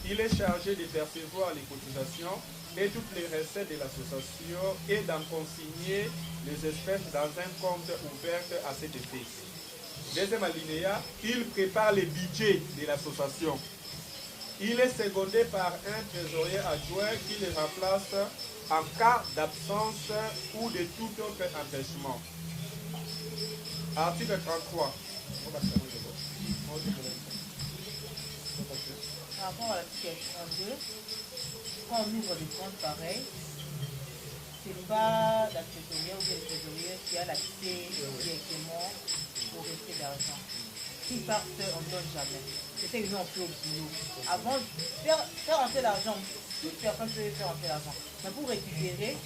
Il est chargé de percevoir les cotisations et toutes les recettes de l'association et d'en consigner les espèces dans un compte ouvert à cet effet. Deuxième alinéa, il prépare les budgets de l'association. Il est secondé par un trésorier adjoint qui le remplace en cas d'absence ou de tout autre empêchement. Article 33. Par rapport à l'article 32, quand on ouvre des comptes pareils, c'est pas la trésorière ou le trésorier qui a l'accès directement au resté d'argent. S'ils partent, on ne donne jamais. C'était une on fait au boulot. Avant, faire entrer l'argent, toute personne peut faire entrer l'argent. Mais pour récupérer,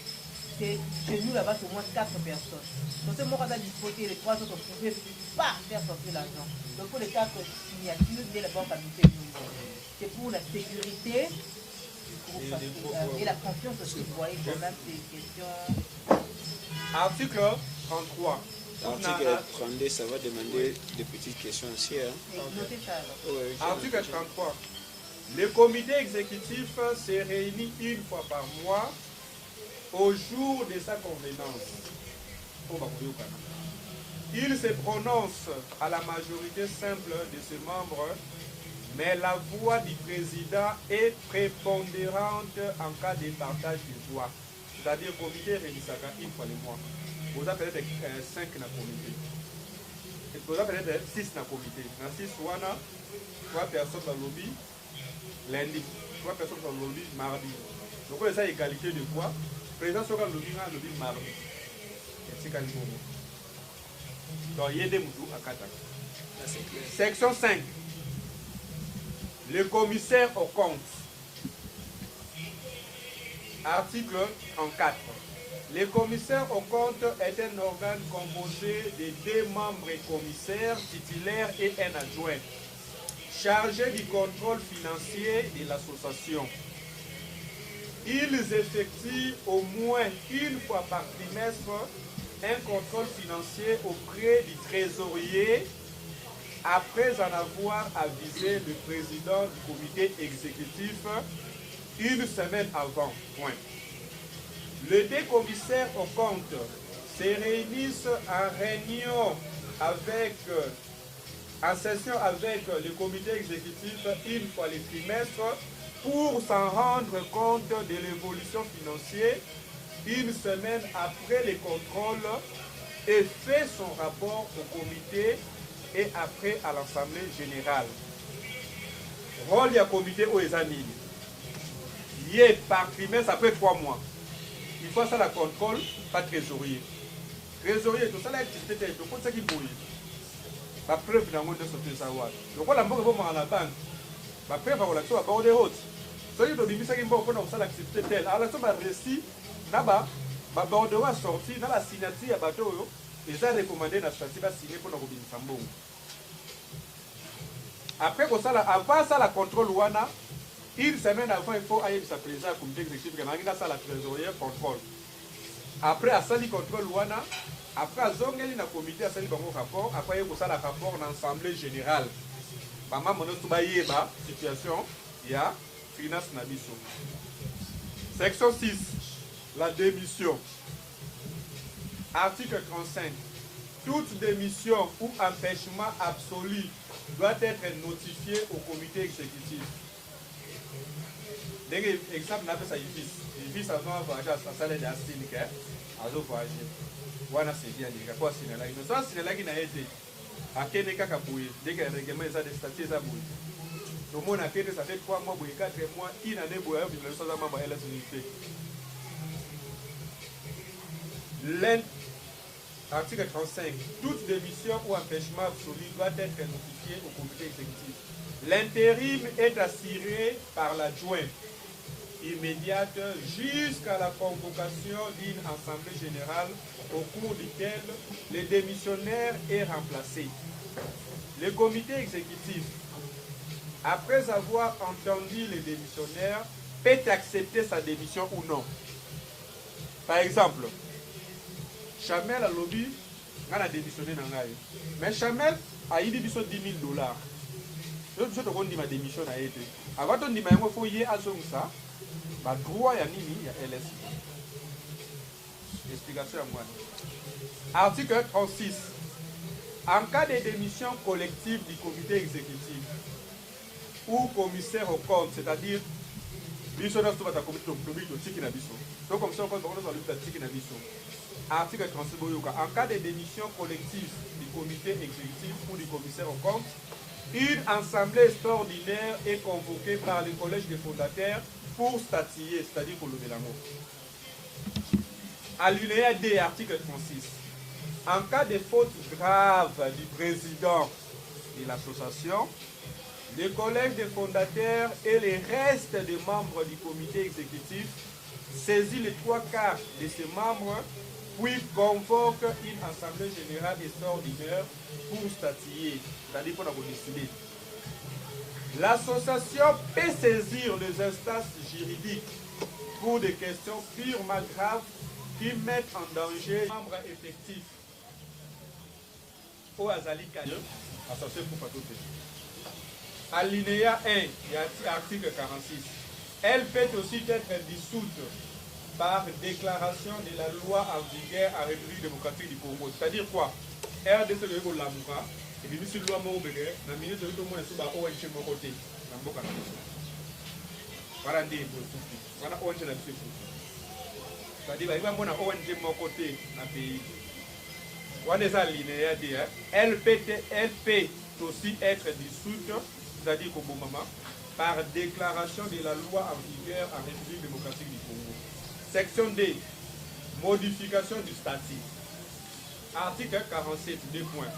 c'est chez nous là-bas, c'est au moins 4 personnes. Donc c'est moi quand on a disposé les 3 autres, on ne pouvait pas faire sortir l'argent. Donc pour les 4 signatures, dès la banque a mis le numéro. C'est pour la sécurité du groupe et la confiance aussi. Vous voyez quand même ces questions. Article 33. Article 32, ça va demander des petites questions aussi. Hein. Notez ça alors. Ouais, Article 33. Le comité exécutif se réunit une fois par mois au jour de sa convenance. Il se prononce à la majorité simple de ses membres, mais la voix du président est prépondérante en cas de partage de voix. C'est-à-dire le comité réunit une fois le mois. Vous avez peut-être 5 dans le comité. Vous avez peut-être 6 dans le comité. Dans 6, 3 personnes dans le lobby lundi, 3 personnes dans le lobby mardi. Donc, on a égalité de voix. Le président sera le lobby mardi. C'est quand même. Donc, il y a des moutons à Katak. Section 5. Le commissaire au compte. Article 4. Le commissaire au compte est un organe composé de 2 membres commissaires titulaires et un adjoint, chargé du contrôle financier de l'association. Ils effectuent au moins une fois par trimestre un contrôle financier auprès du trésorier après en avoir avisé le président du comité exécutif une semaine avant. Point. Les 2 commissaires au compte se réunissent en réunion en session avec le comité exécutif une fois le trimestre pour s'en rendre compte de l'évolution financière une semaine après le contrôle et fait son rapport au comité et après à l'Assemblée générale. Rôle du comité aux États-Unis. Il est par trimestre après 3 mois. Il faut ça la contrôle, pas trésorier. Trésorier, tout ça là, c'est tout ça qui bouille. La preuve dans le monde de ce savoir. Donc, on a beaucoup de la banque. La preuve à la banque de haute. Donc, il y a des gens qui ont accepté tel. Alors, ça va récit. Là-bas, la bordeaux a sorti dans la signature à bateau. Ils ont recommandé la statue à signer pour le Robin Sambo. Après, avant ça, la contrôle Wana. Une semaine avant, il faut aller sa présidence au comité exécutif, il y a ça la trésorière contrôle. Après, à ça, le contrôle Wana, après, à Zongeli, le comité a sali un rapport, après, il y a ça le rapport dans l'Assemblée générale. Maman, mon situation, il y a finance Nabiso. Section 6, la démission. Article 35. Toute démission ou empêchement absolu doit être notifié au comité exécutif. Exemple, on ça il vit avant voyager à sa salle d'Astine, à voyager. Voilà, c'est bien, il y a quoi signer là. Nous sommes signés là qui n'a été. À quel cas Kaboué, dès que le règlement est des statuts à Boué. Le monde a fait, ça fait 3 mois, 4 mois, il a des Boué, il a des membres de l'unité. Article 35. Toute démission ou empêchement absolu doit être notifié au comité exécutif. L'intérim est assuré par l'adjoint immédiate jusqu'à la convocation d'une assemblée générale au cours duquel le démissionnaire est remplacé. Le comité exécutif, après avoir entendu les démissionnaires, peut accepter sa démission ou non. Par exemple, Chamel a lobby, on a démissionné dans la. Mais Chamel a eu 10 000 dollars. Je dis ma démission a été. Avant de dire il faut y aller à ça, bah droit ya nini ya LSI. Explication à moi. Article 36. En cas de démission collective du comité exécutif ou commissaire au compte, c'est-à-dire article 36, en cas de démission collective du comité exécutif ou du commissaire au compte, une assemblée extraordinaire est convoquée par le collège des fondateurs pour statuer, c'est-à-dire pour lever la mot. Alinéa D, article 36. En cas de faute grave du président de l'association, le collège des fondateurs et les restes des membres du comité exécutif saisit les 3/4 de ces membres, puis convoque une assemblée générale extraordinaire pour statuer, c'est-à-dire pour décider. L'association peut saisir les instances juridiques pour des questions purement graves qui mettent en danger les membres effectifs. Au Azali Kayo, association pour pas tout. Alinéa 1, article 46. Elle peut aussi être dissoute par déclaration de la loi en vigueur en République démocratique du Congo. C'est-à-dire quoi? RDC de Lamoura, et puis si loi Mobégué, la minute de tout le monde est sous la ONG Mokoté. Voilà des bouts. Voilà ONG la bouche. C'est-à-dire qu'il y a une ONG Mokoté dans le pays. Voilà les alinéas. Elle peut aussi être dissoute, c'est-à-dire qu'au bon moment, par déclaration de la loi en vigueur en République démocratique du Congo. Section D. Modification du statut. Article 47, 2 points.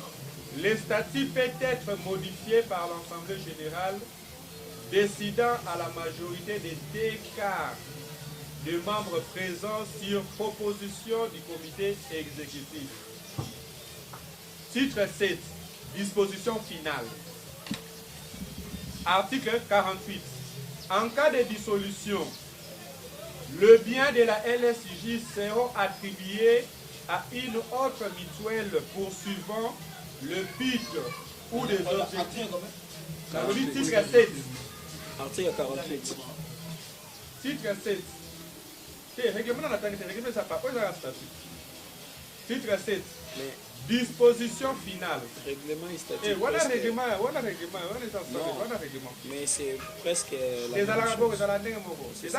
Le statut peut être modifié par l'Assemblée générale décidant à la majorité des 2/4 des membres présents sur proposition du comité exécutif. Titre 7. Disposition finale. Article 48. En cas de dissolution, le bien de la LSJ sera attribué à une autre mutuelle poursuivant le but ou des objectifs. Titre 7. Article 48. Titre 7. Titre 7. Disposition finale. Règlement et statut. Voilà règlement. Mais c'est presque c'est la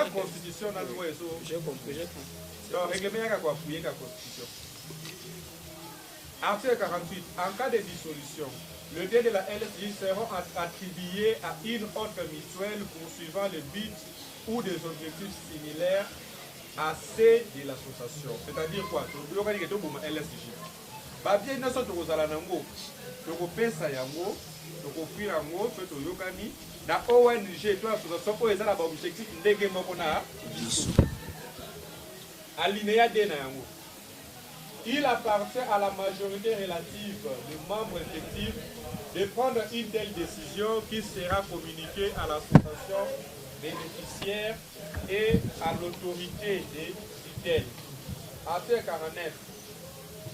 constitution. J'ai compris. Donc, règlement est la constitution. Article 48. En cas de dissolution, le bien de la LSJ sera attribué à une autre mutuelle poursuivant le but ou des objectifs similaires à ceux de l'association. C'est-à-dire quoi? LSJ. Babie na so tokozala nango tokopesa yango tokofrire yango so toyokani na ONG to association oyo ezala ba objectif ndenge moko na biso. Alinéa D na yango. Il appartient à la majorité relative des membres effectifs de prendre une telle décision qui sera communiquée à l'association bénéficiaire et à l'autorité des tutelles. Article 49.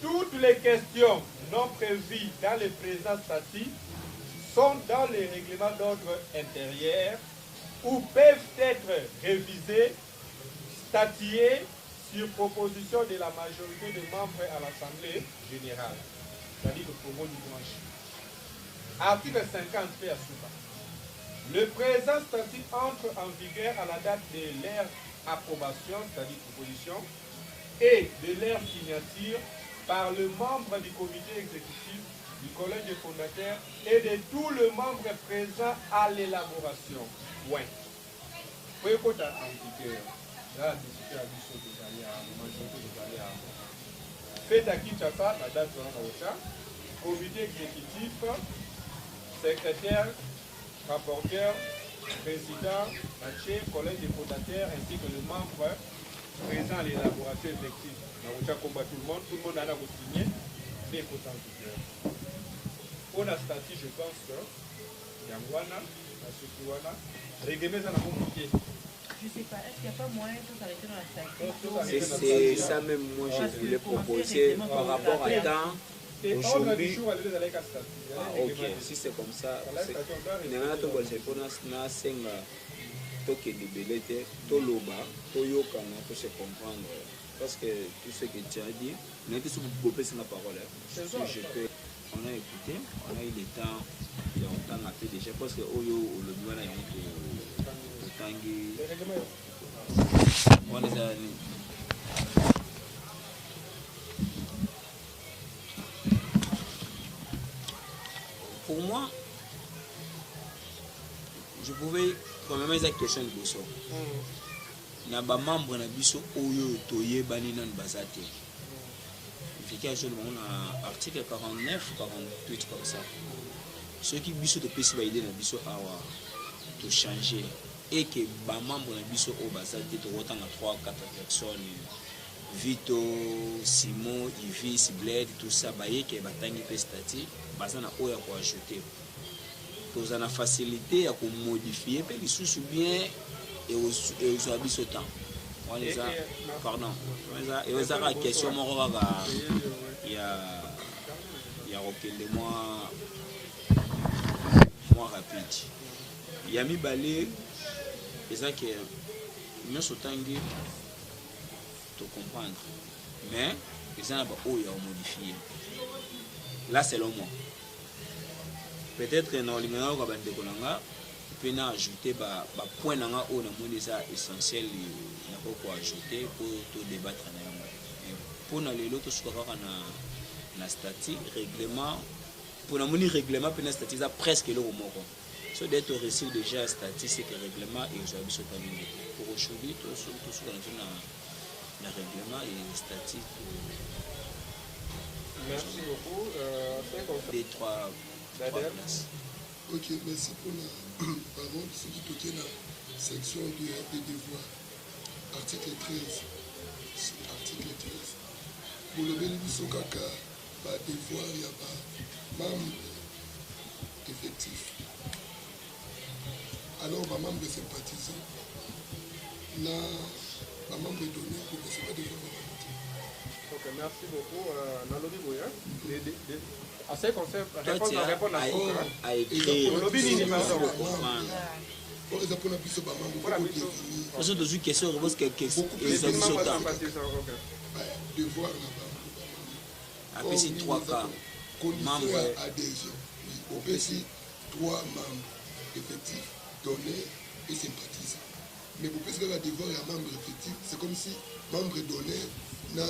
Toutes les questions non prévues dans le présent statut sont dans les règlements d'ordre intérieur ou peuvent être révisées, statuées sur proposition de la majorité des membres à l'Assemblée générale. C'est-à-dire le Congo du Dimanche. Article 50 fait à Souba. Le présent statut entre en vigueur à la date de leur approbation, c'est-à-dire proposition, et de leur signature par le membre du comité exécutif, du collège des fondateurs et de tous les membres présents à l'élaboration. Ouais. Faites à Kinshasa, la date de comité exécutif, secrétaire, rapporteur, président, collège des fondateurs ainsi que les membres présents à l'élaboration effective. Tout le monde a signé des potentiels. Pour la statut, je pense que Yangwana, la Sukiwana, réglements à la communauté. Je sais pas, est-ce qu'il n'y a pas moyen de s'arrêter dans la statue? C'est ça même, moi je voulais proposer par rapport à temps. Aujourd'hui, ok, si c'est comme ça, parce que tout ce que tu as dit, on a été sur la parole. On a écouté, on a eu le temps, il y a longtemps après déjà, parce que Oyo, le doigt là, il y a pour moi, je pouvais quand même une question de Bosso. Il y a des membres de Bisso Oyo Toye Baninan Bazate. Il y a un article 49, 48 comme ça. Ceux qui Bisso de PC Baïdé na Bisso Awa to changer et que les membres de Bisso au Bazate to autant à 3 4 personnes. Vito, Simon, Ivis, Bled, tout ça, baye que batangi pestati, bazana oya ko ajouter. Pour ça la facilité à modifier, puis les sous bien et aux habits au temps. On les a, pardon, et aux a question mon il y a aucun de moi rapide. Il y a mis balé, et ça que nous sommes te comprendre, mais ils ont modifié. Là, selon moi, peut-être dans le numéro que vous pouvez ajouter des points essentiels pour ajouter pour tout débattre. Pour les autres, na statut règlement, pour le règlement, pour statut presque le mot. So d'être reçu déjà statut, c'est que règlement et aujourd'hui pour aujourd'hui, tout ce qu'on a le règlement et le statut. Merci beaucoup. Les trois places. Ok, merci pour la parole. Ce qui toquait la section des devoirs. Article 13. Article 13. Pour le bénéfice au caca, devoir, il y a pas membre effectif. Alors, membre sympathisant, membre donné pour que ce soit des devoirs. Ok, merci beaucoup. Nalobi Boya. À ce concept, répondre à ça. À écrire. Pour les apprendre à plus sur membre. Parce que dans une question, on pose quelques questions. Devoir là-bas. Après, c'est 3 cas. Condition adhésion. Au PC, 3 membres effectifs, donnés et sympathisants. Mais pour plus que la devoir et un membre effectif, c'est comme si membre donné n'a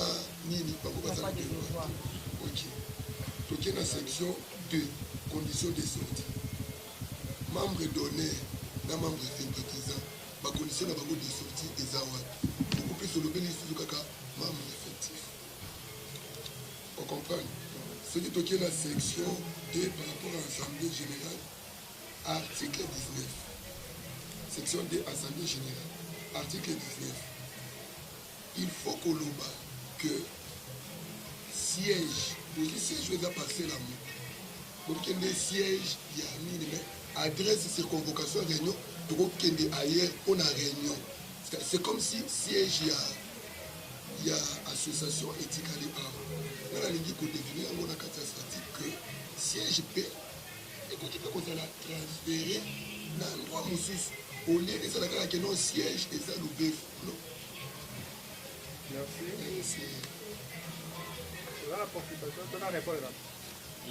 ni pas devoir. Ok. Donc il y a une section 2, conditions de sortie. Membre donné, n'a membre sympathisant, ma condition de sortie des awards. Beaucoup plus sur le bénéfice du caca, membre effectif. On comprend. Ce qui est la section 2 par rapport à l'Assemblée générale, article 19. Section 2, Assemblée générale, article 19. Il faut qu'on le bat que siège, pour que siège va passer la mot. Donc il y a des sièges, il y a minimum, adresse ces convocations réunion, donc il y a ailleurs, on a réunion. C'est comme si siège, il y a association éthique à l'époque. Dans la ligne qu'on définit, on a catastrophique que siège P, et quand il peut qu'on a transféré dans l'endroit Moussus, au lieu de ça, il y a un siège et ça le BF. Merci. C'est là la participation, tu vas répondre là.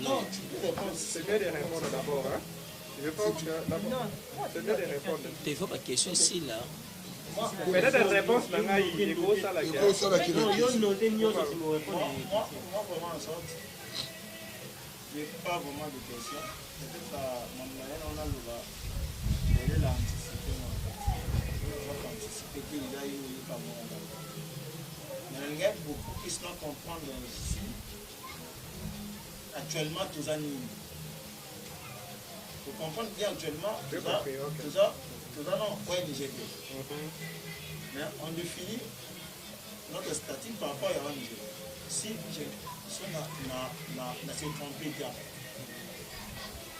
Non, c'est bien de répondre d'abord. Hein? Je pense que d'abord, c'est bien de répondre. Il faut pas question ici là. Peut-être une réponse, il est gros ça là. Il est gros ça là. Non, il y a une note, il y a une note. Moi, vraiment, en sorte, je n'ai pas vraiment de questions. Peut-être à mon moyen, on a le va. Je vais l'anticiper. Je vais anticiper qu'il y a eu pas bon. Mais il y a beaucoup qui se comprendre ici. Actuellement, tous les années. Vous comprenez bien actuellement, tout ça, non, quoi est déjà fait. Mais on définit notre statut par rapport à un Niger. Si on a s'est trompé,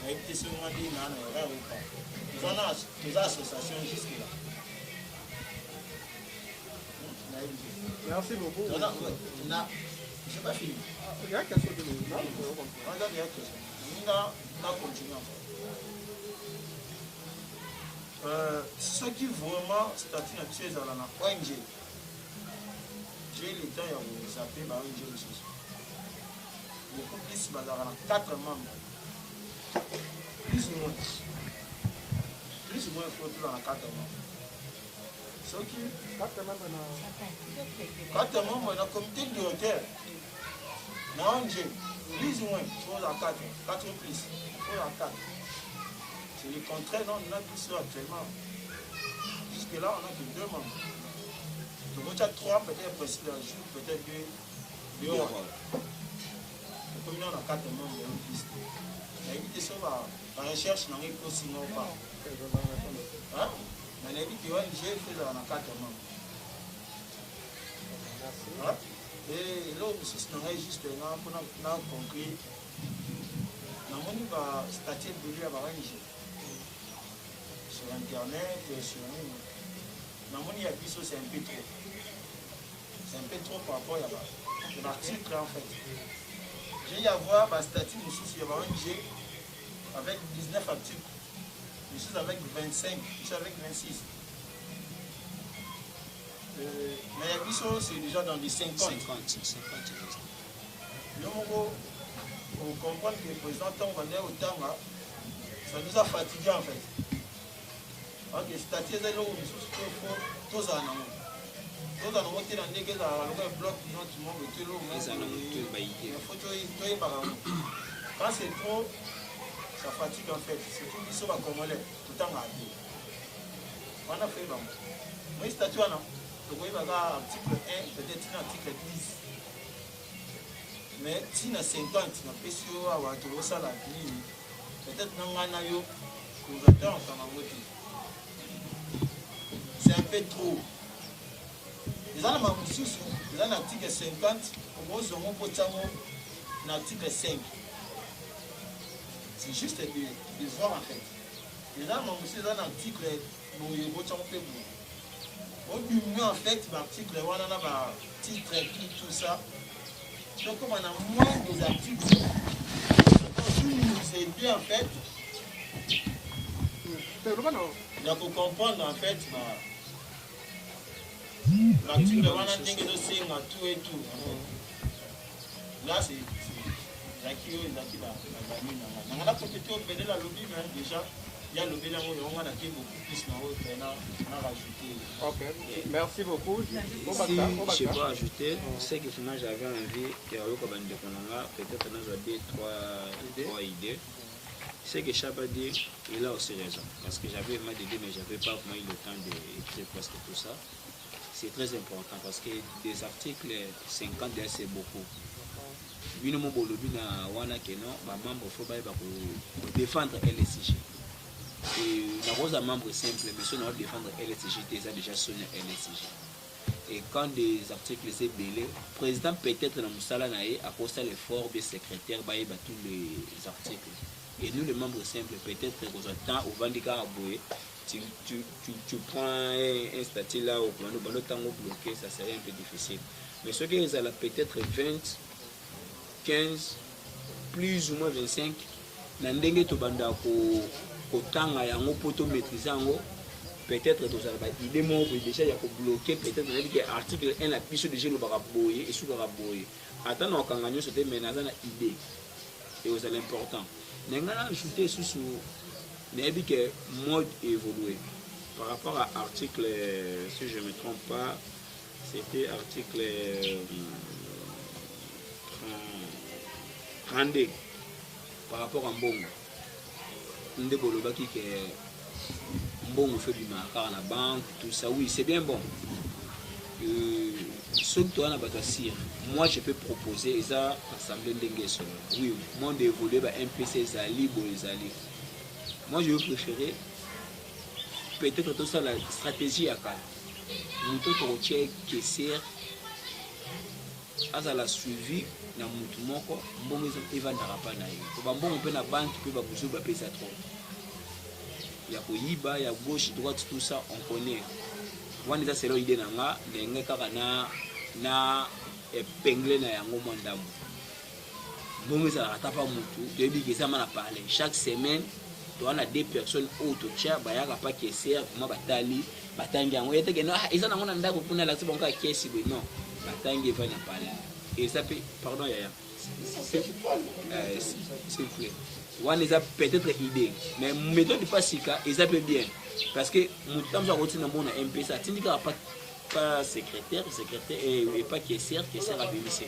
on a été seulement dit, non, ou pas. Nous avons des associations jusque-là. Merci beaucoup. Non, je n'ai pas fini. Il y a quelque chose de nous. Ce qui vraiment statut naturel dans la ONG, j'ai le temps de vous appeler par ONG. Beaucoup plus, mais dans 4 membres. Plus ou moins. Plus ou moins, il faut tout dans 4 membres. Ce qui 4 membres dans le comité directeur. Dans ONG, plus ou moins, il faut dans 4. 4 plus. Il faut dans 4. C'est le contraire, non, on a plus actuellement. Jusque là, on n'a que 2 membres. Donc, on a 3, peut-être possible un jour, peut-être 2 heures. Comme on a 4 membres, on a plus. Mais évitez ça, la recherche n'a rien possible ou pas. Mais on a dit que l'ONG fait dans 4 membres. Et là, aussi, c'est juste pour conclure. Nous avons un statut de l'ONG à l'ONG. Sur Internet, sur nous. Nous avons dit que c'est un peu trop. C'est un peu trop par rapport à l'article en fait. J'ai y avoir un statut de sur l'ONG avec 19 articles. Je suis avec 25, je suis avec 26. Mais la mission, c'est déjà dans les 50. Le moment où on comprend que le président Tangwanais au Tanga, ça nous a fatigués en fait. Donc, le statut est là où nous sommes tous en amont. Tous en amont, tu es dans le bloc, tout le monde est là. Il faut tout y par amont. Quand c'est trop, ça fatigue en fait. C'est tout qui sont à Congolais, tout le temps à dire. On a fait bon. Moi, statut, non. Donc, il y a article 1, peut-être article 10. Mais si on a 50, on a PCO, on a tout ça, peut-être qu'on a un c'est un peu trop. Les gens ont un article 50, on a un article 5. C'est juste de voir en fait. Les gens ont un article au début, en fait, l'article, on a un titre, tout ça. Donc, comme on a moins des articles, c'est bien en fait. Il faut comprendre en fait. L'article, on a tout et tout. Là, c'est. Déjà. Il y a le bilan où on a beaucoup plus Ok, merci beaucoup. Si je peux ajouter, c'est que finalement j'avais envie peut-être nous a 3 idées. C'est que Chabadi, il a aussi raison. Parce que j'avais mal d'idées, mais je n'avais pas vraiment eu le temps d'écrire presque tout ça. C'est très important parce que des articles 50 c'est beaucoup. Une membre faut défendre LSIG. Et la membre simple, mais si on doit défendre LSIG, déjà sonné LSIG. Et quand des articles sont belés, le président peut-être dans Moussalanaï a posté l'effort des secrétaires baïba tous les articles. Et nous, les membres simples, peut-être qu'on attend au Vandika à Boué, tu prends un statut là, au plan, le temps bloqué, ça serait un peu difficile. Mais ce qui est là, peut-être 20, 15, plus ou moins 25, n'andenge to banda ko tanga yango poto maîtriser yango peut-être to ça va idée mo déjà ya ko bloquer peut-être que article 1 la biso déjà le baka boyer et sous baka boyer attends on kanganyo c'était menaza na idée et c'est l'important n'engana ajouter sous n'ebi que mode évolué par rapport à article si je me trompe pas c'était article 32 par rapport à Mbongo. Mbongo fait du marquage à la banque, tout ça, oui, c'est bien bon. Moi, je peux proposer ça assemblée d'Enguesso. Oui, moi, d'évoluer MPC Zali, Zali. Moi, je vais préférer peut-être tout ça la stratégie à Kala. Nous, tout qui sert à la suivi. Na mutu moko mbongo evandaka pa na ye to bambongo mpe na banque mpe babuzu bapesa trop ya koyiba ya gauche droite tout ça on connaît wana eza selo ide na nga ndenge kaka na épingle na yango mwa ndambo bongo ezalaka ata pa mutu toyebi eza ma na parle chaque semaine towana 2 personnes oyo totia bayaka pa kesere vraiment batangi yango yeteke no eza nango na ndako mpona lakisi bango kaka kesi boye non batangi evai na parle eza mpe pardon yaya s'il vous plaît wana eza peut-être idée mais méthode pa sika eza mpe bien parce que motu tamso akotina mbona mpesa atindi kaka pas secrétaire et pas caissière abimisi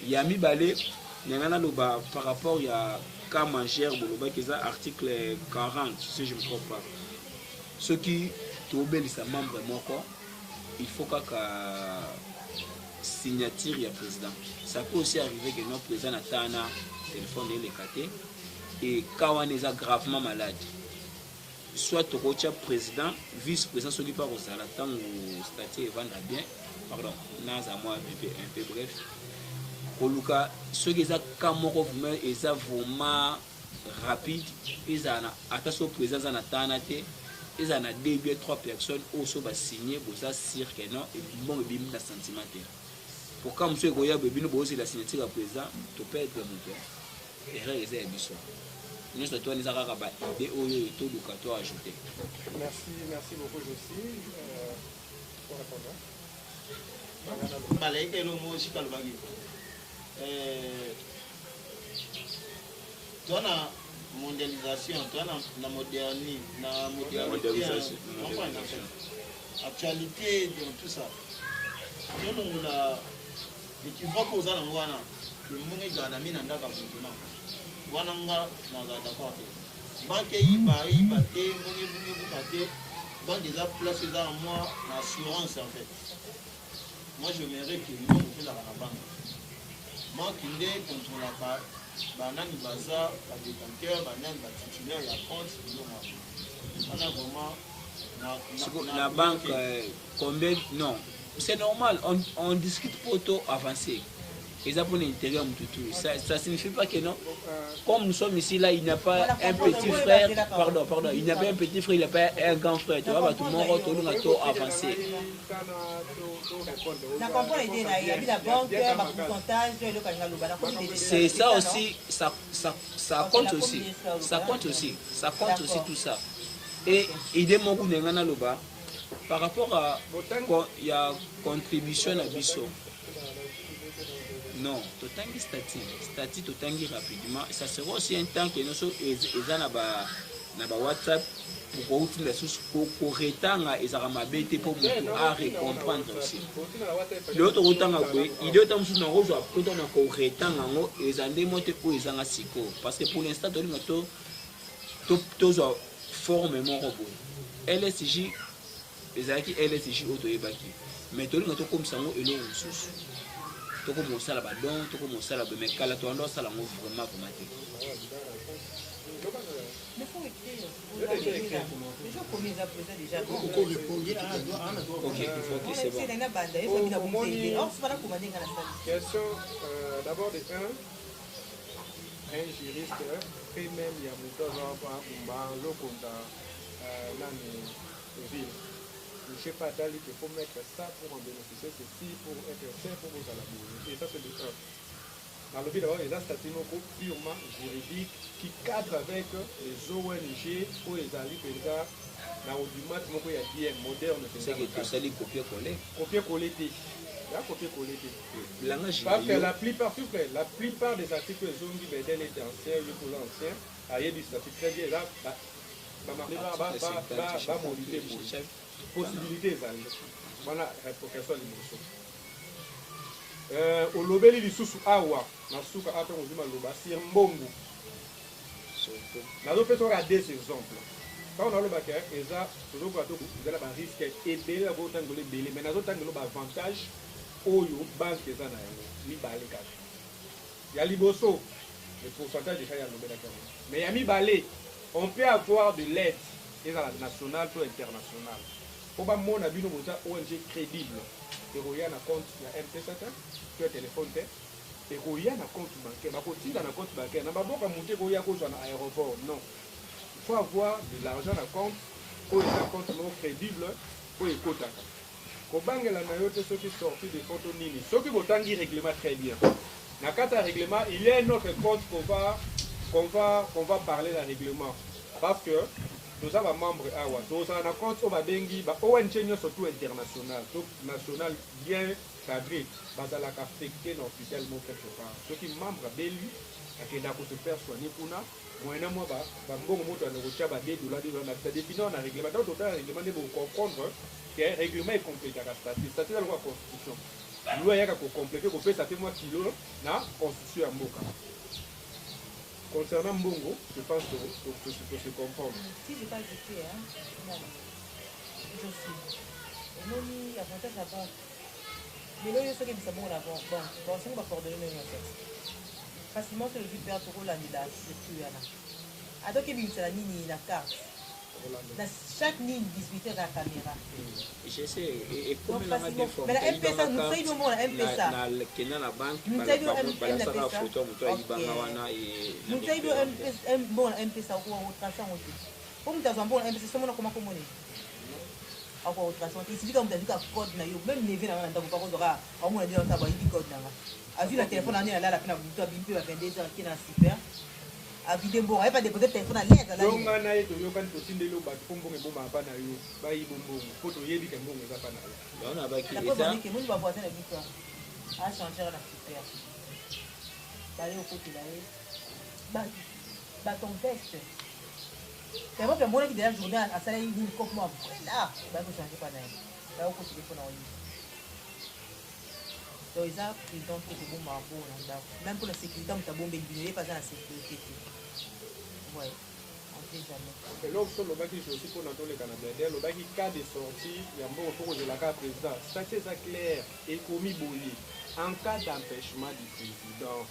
ya mibale nanga naloba par rapport ya cas majeur boloba ki eza article 40 si je me trompe pas ce qui tobelisa membre moko il faut kaka signature ya président ça peut aussi arriver que notre président atana téléphone elekate et kawana eza gravement malade soit tokotia président vice président soki pa kozala ntango statut evandra bien pardon naza moi un peu bref koluka soki eza ka moko vraiment eza vraiment rapide eza na ata so président aza na tana te eza na 2 ou 3 personnes oyo so basigné boza sûr que non ebongo ebimi na sentiment te pour ka mosu ekoya bebino bozela signature ya président toperdre moto erreur eza ya biso nyonso to eza kaka baide oyo toluka to ajouter. Merci beaucoup Josie pour répondre. Malaika lo mo shika lo bagi tona mondialisation tona na modernisation actualité dans tout ça nous la et tu vois qu'on a l'angwana le monde est dans la mine ndaka bunduna wananga na d'accord banque iba te mongi bukate banque déjà place dans moi l'assurance en fait moi je m'aimerais que nous on fait la banque moi qui ndé contre la part banani baza ba détenteur banani ba titulaire ya compte on a vraiment la banque combien non c'est normal on discute pour tôt avancer et ça pour l'intérieur tout ça signifie pas que non comme nous sommes ici là il n'y a pas un petit frère pardon il n'y a pas un petit frère il n'y a pas un grand frère tu vois tout le monde tout le monde tout avancer c'est ça aussi ça compte aussi tout ça et idée mon coup n'engana loba par rapport à il y a contribution à biso non totangi statut totangi rapidement ça sera aussi un temps que nous eza na ba WhatsApp pour utile sous ko retanga ezara mabete pour mutu à recomprendre aussi l'autre retanga ko idée tam sous na rozo ko na ko retanga ngo ezande mote ko ezanga siko parce que pour l'instant to forme mon robot LSJ ezaki LSJ auto ebaki mais to linga to comme ça ngo elo sous to ko mosala ba don to ko mosala ba mekala to ando sala ngo vraiment automatique mais faut écrire déjà combien ça peut déjà pourquoi répondre OK c'est bon c'est na banda il faut bien vous aider on se va commander dans la salle question d'abord de un juriste fait même il y a muto genre ba lokonda nani ville je ne sais pas d'aller qu'il faut mettre ça pour en bénéficier, ceci pour être sain pour vos alamous. Et ça c'est le 1. Dans le but d'avoir des statuts purement juridiques qui cadrent avec les ONG pour les alliés déjà dans le mat il y a bien moderne. C'est que tout ça les copier-coller. Copier-coller. Il y a copier-coller. Parce que la plupart des articles ont dit que les anciens, pour l'ancien, il y a du statut très bien là. Possibilité ezali wana repocation liboso olobeli lisusu awa na suka ata kozima loba si mbongo nazopesa oka 2 exemples ntango nalobaka eza tozokoka to ezala barisque ebele nakotangelo ebele mais nazotangelo baavantage oyo banke eza na yango mibale kaka ya liboso le pourcentage déjà ya lobelaka yango mais ya mibale on peut avoir de l'aide ezala nationale to internationale pour ba mona bino boza ONG crédible et roya na compte ya M-Pesa to téléphone te et roya na compte bancaire ba kotinda na compte bancaire na ba boka muté roya ko na aéroport non il faut avoir de l'argent na compte ou un compte non crédible pour écouter kobangela na yo te soki sorti de compte nini soki botangi règlement très bien na kata règlement il y a un autre compte qu'on va parler de règlement parce que nous avons membre awa nous avons un compte au babengi ba ONG surtout international donc national bien cadré bazalaka affecté officiellement quelque part soki membre beli akenda ko se faire soigner kuna moyena moi ba mbongo moto na ko chaba $2 na ta définir na règlement donc total règlement de comprendre que règlement est complété à statut de la constitution loi yaka ko compléter ko pesa te moi kilo na constitution ya mboka concernant mbongo je pense que se comprendre si j'ai pas écouté hein non je suis et non ni avantage à banque mais là il y a ce qui est bon la banque bon c'est pas coordonner en fait facilement sur le but perdre pour l'année c'est là à donc il y a ni la carte dans chaque ligne 18 la caméra je sais et comme la défense mais la MPSA nous fait du monde la MPSA na kena la banque nous fait du MPSA photo moto ibanga wana et nous fait du bon MPSA au traçant aussi comme tu as un bon MPSA comment comment ako ultrason ici comme tu as vu ka code na yo même levé na ndako pas kozora au moins dire ça ba ibi code na a vu la téléphone en là la pena buto bimpe ba 22 heures qui na super a vidé bon pas déposer téléphone à l'aide là donc na yeto yo kan to tindelo ba pombo ngebo ma pa na yo ba ibombo photo yebi ke mbongo za pa na yo on a ba ki ça la que nous va voir ça la victoire a changer la super d'aller au côté là ba ton test c'est bon que moi qui déjà journée à ça il dit comme moi là ba ko changer pas na yo ba ko téléphone en ligne donc ils a pris donc que bon marbo là même pour la sécurité on t'a bombé il pas dans la sécurité ouais on sait jamais et l'autre sur le baki je aussi pour dans le Canada le baki cas de sortie il y a bon pour de la carte président ça c'est ça clair et commis bouli en cas d'empêchement du président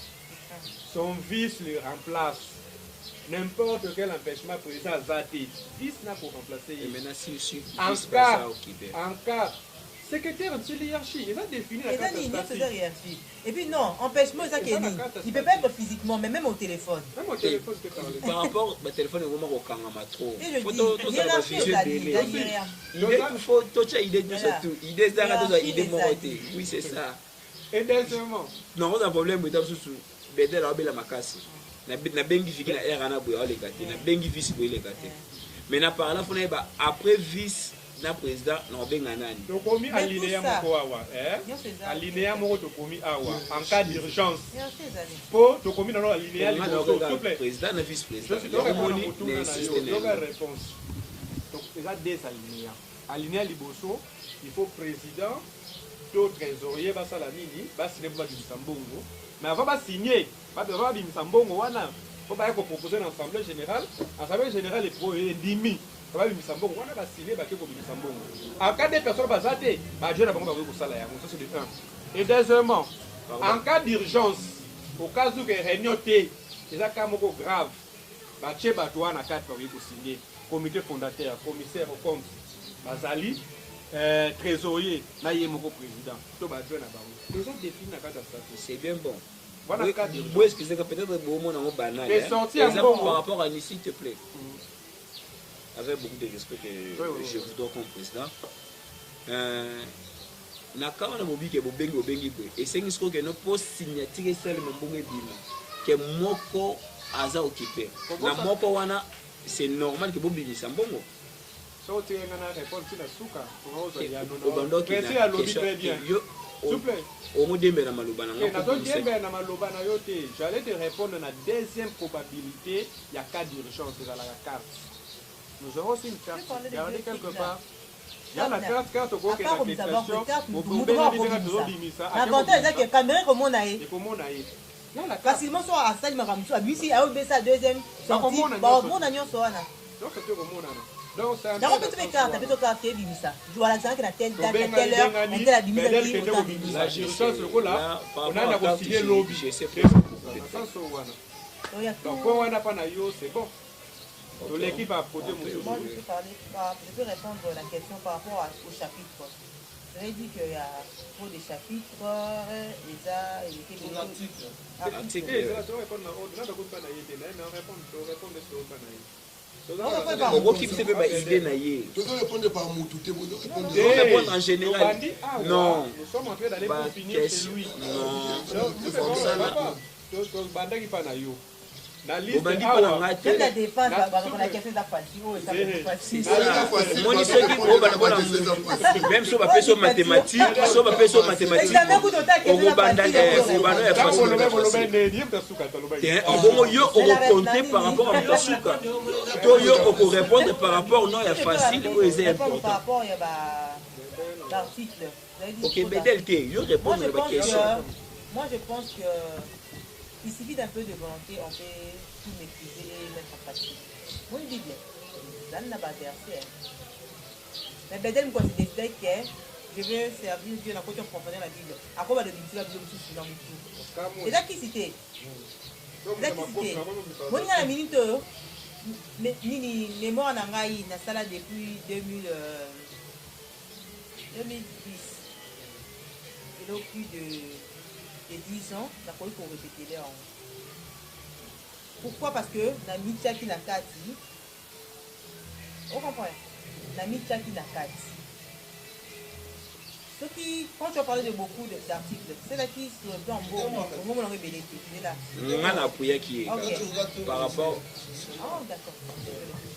son vice le remplace n'importe quel empêchement président zaté vice n'a pour remplacer et maintenant si en cas secrétaire de l'hiérarchie, il a défini la carte statique. Et puis non, empêchement, ça qui est dit. Il ne peut pas être physiquement, mais même au téléphone. Même au téléphone, je peux parler. Par rapport au téléphone, il y a un trop. Et je dis, hiérarchie, il faut idée de tout. Idée de oui, c'est ça. Et deuxièmement, non, on a un problème avec sous Bedel a la makasi. Na bengi fiki na era na boya le gâté, na bengi vice boya le gâté. Mais na par là faut après vice na président na benga nani. To komi alinéa moko awa, alinéa moko to komi awa en cas d'urgence. Po to komi na alinéa s'il te plaît. Président na vice président. Je suis donc la réponse. Donc il y a deux alinéas. Alinéa liboso, il faut président, to trésorier ba sala nini, ba signer ba bisambongo. Mais avant de signer, pas de voir Bimsambongo wana, faut pas proposer une assemblée générale. L'assemblée générale est pour 10 000. Ça va Bimsambongo wana va signer ba keko Bimsambongo. En cas de personnes basate, ba Dieu na bango ba ko sala ya, ça c'est de 1. Et deuxièmement, en cas d'urgence, au cas où que réunion té, c'est un cas moko grave. Ba che ba toi na 4 ba ko signer. Comité fondateur, commissaire au compte, bazali trésorier na yemoko président. To ba Dieu na bango. Déjà défini la carte statut. C'est bien bon. Voilà le cas d'urgence. Excusez que peut-être bon mon en banal. Par rapport à s'il te plaît. Avec beaucoup de respect que je vous dois comme président. Na kama na mobi ke bobengi obengi pe. Et c'est ce que nous pour signature seul mbongo bima. Que moko aza occupé. Na moko wana c'est normal que bobi sambongo. So tu ngana répondre sur la souka. Merci à l'objet très bien. S'il vous plaît. J'allais te répondre à la deuxième probabilité, il y a cas d'urgence dans la carte. Nous aurons aussi une carte. Regardez quelque part. Il y a la carte au cours de la question. L'avantage c'est que la caméra comme on a eu. Facilement soit à salle maramou, à lui à ça deuxième sortie. Bon, on a nyonso wana. Donc c'est comme on a. D'abord, tu fais carte, tu fais carte, tu bimisa. Je vois la carte à telle date, à telle heure, à telle bimisa. La urgence, le coup là, on a négocié lobby. Donc, quand on n'a pas naïo, c'est bon. Donc, l'équipe a posé mon Moi, je peux répondre à la question par rapport au chapitre. J'avais dit qu'il y a trop de chapitres, et ça, il était beaucoup d'articles. Pourquoi qui fait pas idée naïe? Tu dois répondre par mon tout, tu dois répondre en général. Non. Nous sommes en train d'aller pour finir chez lui. Non. C'est comme ça. Banda qui pas na yo. La liste Obandi awa. pas na ngate. La défense, la question est facile. Moi, c'est qui même si on va faire sur mathématiques, si on va faire sur mathématiques, on va compter par rapport à Pasuka. On répondre par rapport non, il y a facile ou c'est important. Par rapport à l'article. Ok, mais tel que, je réponds à la question. Moi, je pense que il suffit d'un peu de volonté, on peut tout maîtriser et mettre en pratique. Moi, je dis bien, ça n'a pas versé. Mais Bedel me considère que je veux servir Dieu dans la côté profondeur de la Bible. À quoi va le Bible dans le tout? C'est là qui citait. C'est là qui citait. Moi, il y a la minute, les morts en Angaï, na sala depuis 2010. Et donc, plus de 10 ans, la police pour répéter les en. Pourquoi? Parce que na mitya qui n'a qu'à dire. On comprend. Na mitya qui n'a qu'à dire. Ce qui, quand tu as parlé de beaucoup d'articles, c'est là qui se reprend en beau, au moment où on aurait bénéficié. C'est là. On a appuyé qui est par rapport. Ah, d'accord.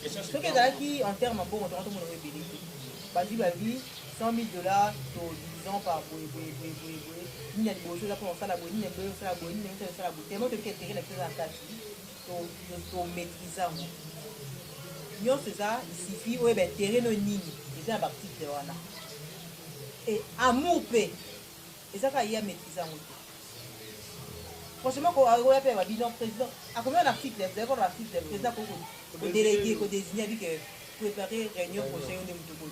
Ce qui est là qui, en termes en beau, on aurait bénéficié. Vas-y, 100 000 $, pour 10 ans par boé. Ni a des choses là pour ça la boé, ni a des choses la boé, ni a des choses la boé. Tellement de qu'est-ce que la chose en cas pour maîtriser. Nous, c'est ça, il suffit, ouais, ben, terrain no nini, déjà un parti de wana. Et amour paix. Et ça, il y a maîtriser. Franchement, quand on a fait un bilan président, à combien d'articles, vous avez l'article du président pour déléguer, pour désigner, avec préparer réunion prochaine de Moutoukoulou.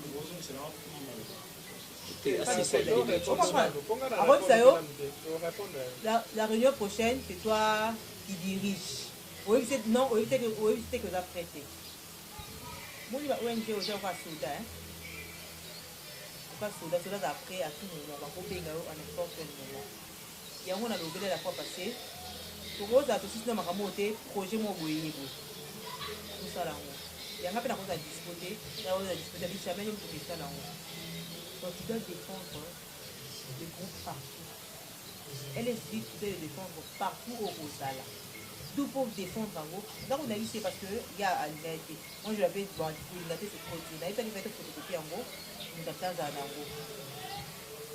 La réunion prochaine, c'est toi qui dirige. Oui, c'est non, oui, c'est que vous avez prêté. Moi, je vais ONG aussi, on va souda. On va souda après, à tout moment. On va couper en n'importe quel moment. Et on a l'objet la fois passée. Pour vous, ça aussi, c'est un projet mon boyer. Tout ça là. Il y a un peu de choses à discuter. Il y a jamais une question là. Donc, tu dois défendre le groupe partout. Elle est dit que tu dois le défendre partout au Rosala. D'où pour défendre en gros. Donc, on a eu c'est parce qu'il y a l'unité. Moi, je l'avais dit, l'unité c'est trop dur. Il a fait une photocopie en gros. Une captage en gros.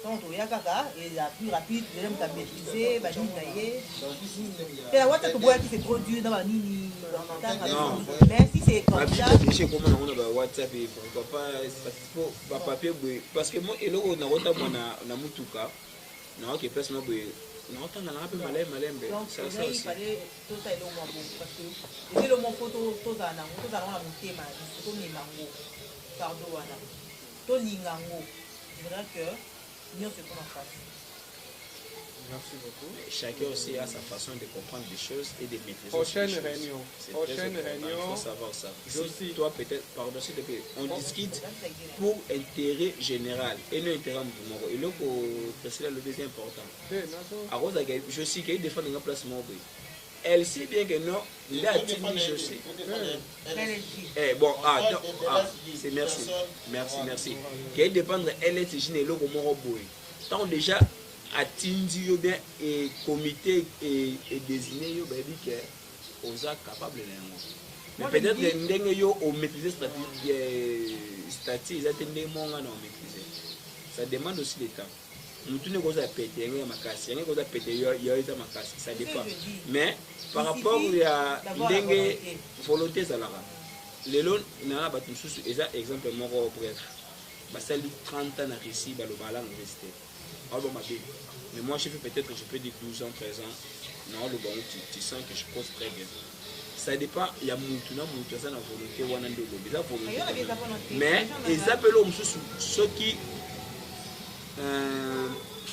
Donc, il y a caca, et la plus rapide, je l'aime maîtriser, c'est la WhatsApp qui c'est trop dur dans la nini. Mais si c'est comme ça. Comment on a WhatsApp et pourquoi pas papier parce que moi, et là, on a Mutuka, on a place moi, on a peu malin. Donc, il fallait tout ça, parce que j'ai le mot photo, tout ça, on a monté ma photo, pardon, tout l'ingango. Je dirais que. Merci beaucoup. Chacun aussi a sa façon de comprendre des choses et de maîtriser. Prochaine réunion. Il faut savoir ça. Si toi peut-être, pardon, s'il te plaît, on discute pour intérêt général et non intérêt de et là pour préciser le deuxième important. Je sais qu'il y a des fois dans la place mobile. Elle sait bien que non, il a dit je sais. Bon, c'est merci. Qu'elle dépendre, elle est générale au Moroboy. Tant déjà, atteindre bien et comité et désigné, il dit que on est capable de mais peut-être que on maîtrise statistique, ils attendent mon an maîtriser. Ça demande aussi du temps. Nous ne pouvons pas péter, ça dépend. Mais par rapport à la volonté, les lots, il y a un exemple bref. Ça 30 ans à Russie, le ballon resté. Mais moi, je fais peut-être, je peux dire 12 ans, 13 ans. Non, le ballon, tu sens que je pose très bien. Ça dépend, il y a beaucoup de volonté. Mais ils appellent ceux qui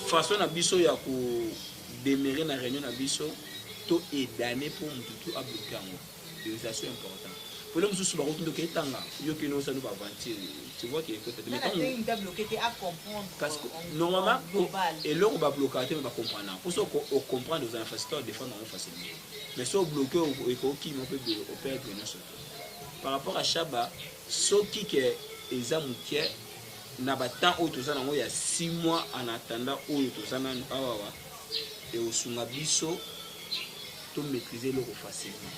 façon na biso ya ko démarrer na réunion na biso to et d'année pour tout à bloquer en haut. C'est important. Pour l'homme sous baroque de Ketanga, yo qui nous ça nous va avancer. Tu vois qu'il est côté de mais bloquer à comprendre. Parce que normalement et là on va bloquer mais va comprendre. Pour ça qu'on comprend nos infrastructures défendre en facilement. Mais si on bloque et qu'on qui on peut opérer que nous. par rapport à Chaba, soki ke eza mukie na batan oyo toza nango ya 6 mois en attendant oyo toza nanu awawa et osunga biso to maîtriser le facilement.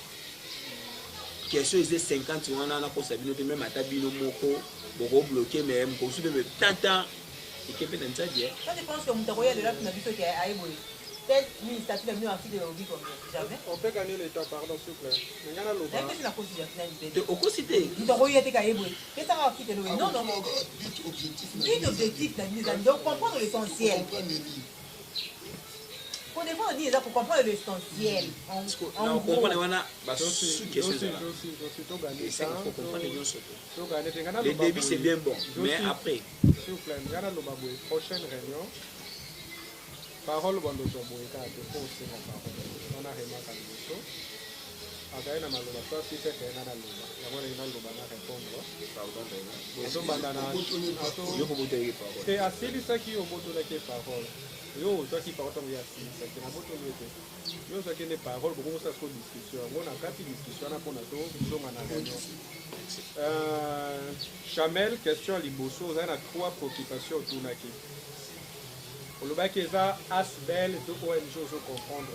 Question est 50 wana na kosa bino te même ata bino moko boko bloquer même ko sube me tata et que peut être ça dire. Ça dépend que mon taroya de là na biso ki ay boy. Tel ni statut même article de lobby comme jamais. On peut gagner le temps, pardon, s'il vous plaît. Mais il y a le Est-ce que c'est la considération de au cosité mon taroya te kay boy. Qu'est-ce que ça article de lobby? Non non. But objectif la mise en donc comprendre l'essentiel. Pour défendre dire ça pour comprendre l'essentiel. On comprend wana ba sous question là. Le début c'est bien bon, mais après s'il vous plaît, il y a le prochaine réunion. Parole bando zoboika de poser la parole. On a remarqué à l'émission. Agaï na maloba toi si c'est que na loba. La bonne ina loba na répondre. Pardon. Bozo bandana. yo ko bote parole. C'est asili ça qui au boto la qui parole. Yo toi qui parole tombe asili ça qui na boto liete. Yo ça qui ne parole beaucoup ça se discussion. On a quatre discussions na pona to zo na réunion. Chamel question liboso on a 3 préoccupations autour naki. Le bac est à Asbel, de ONG, je comprendre.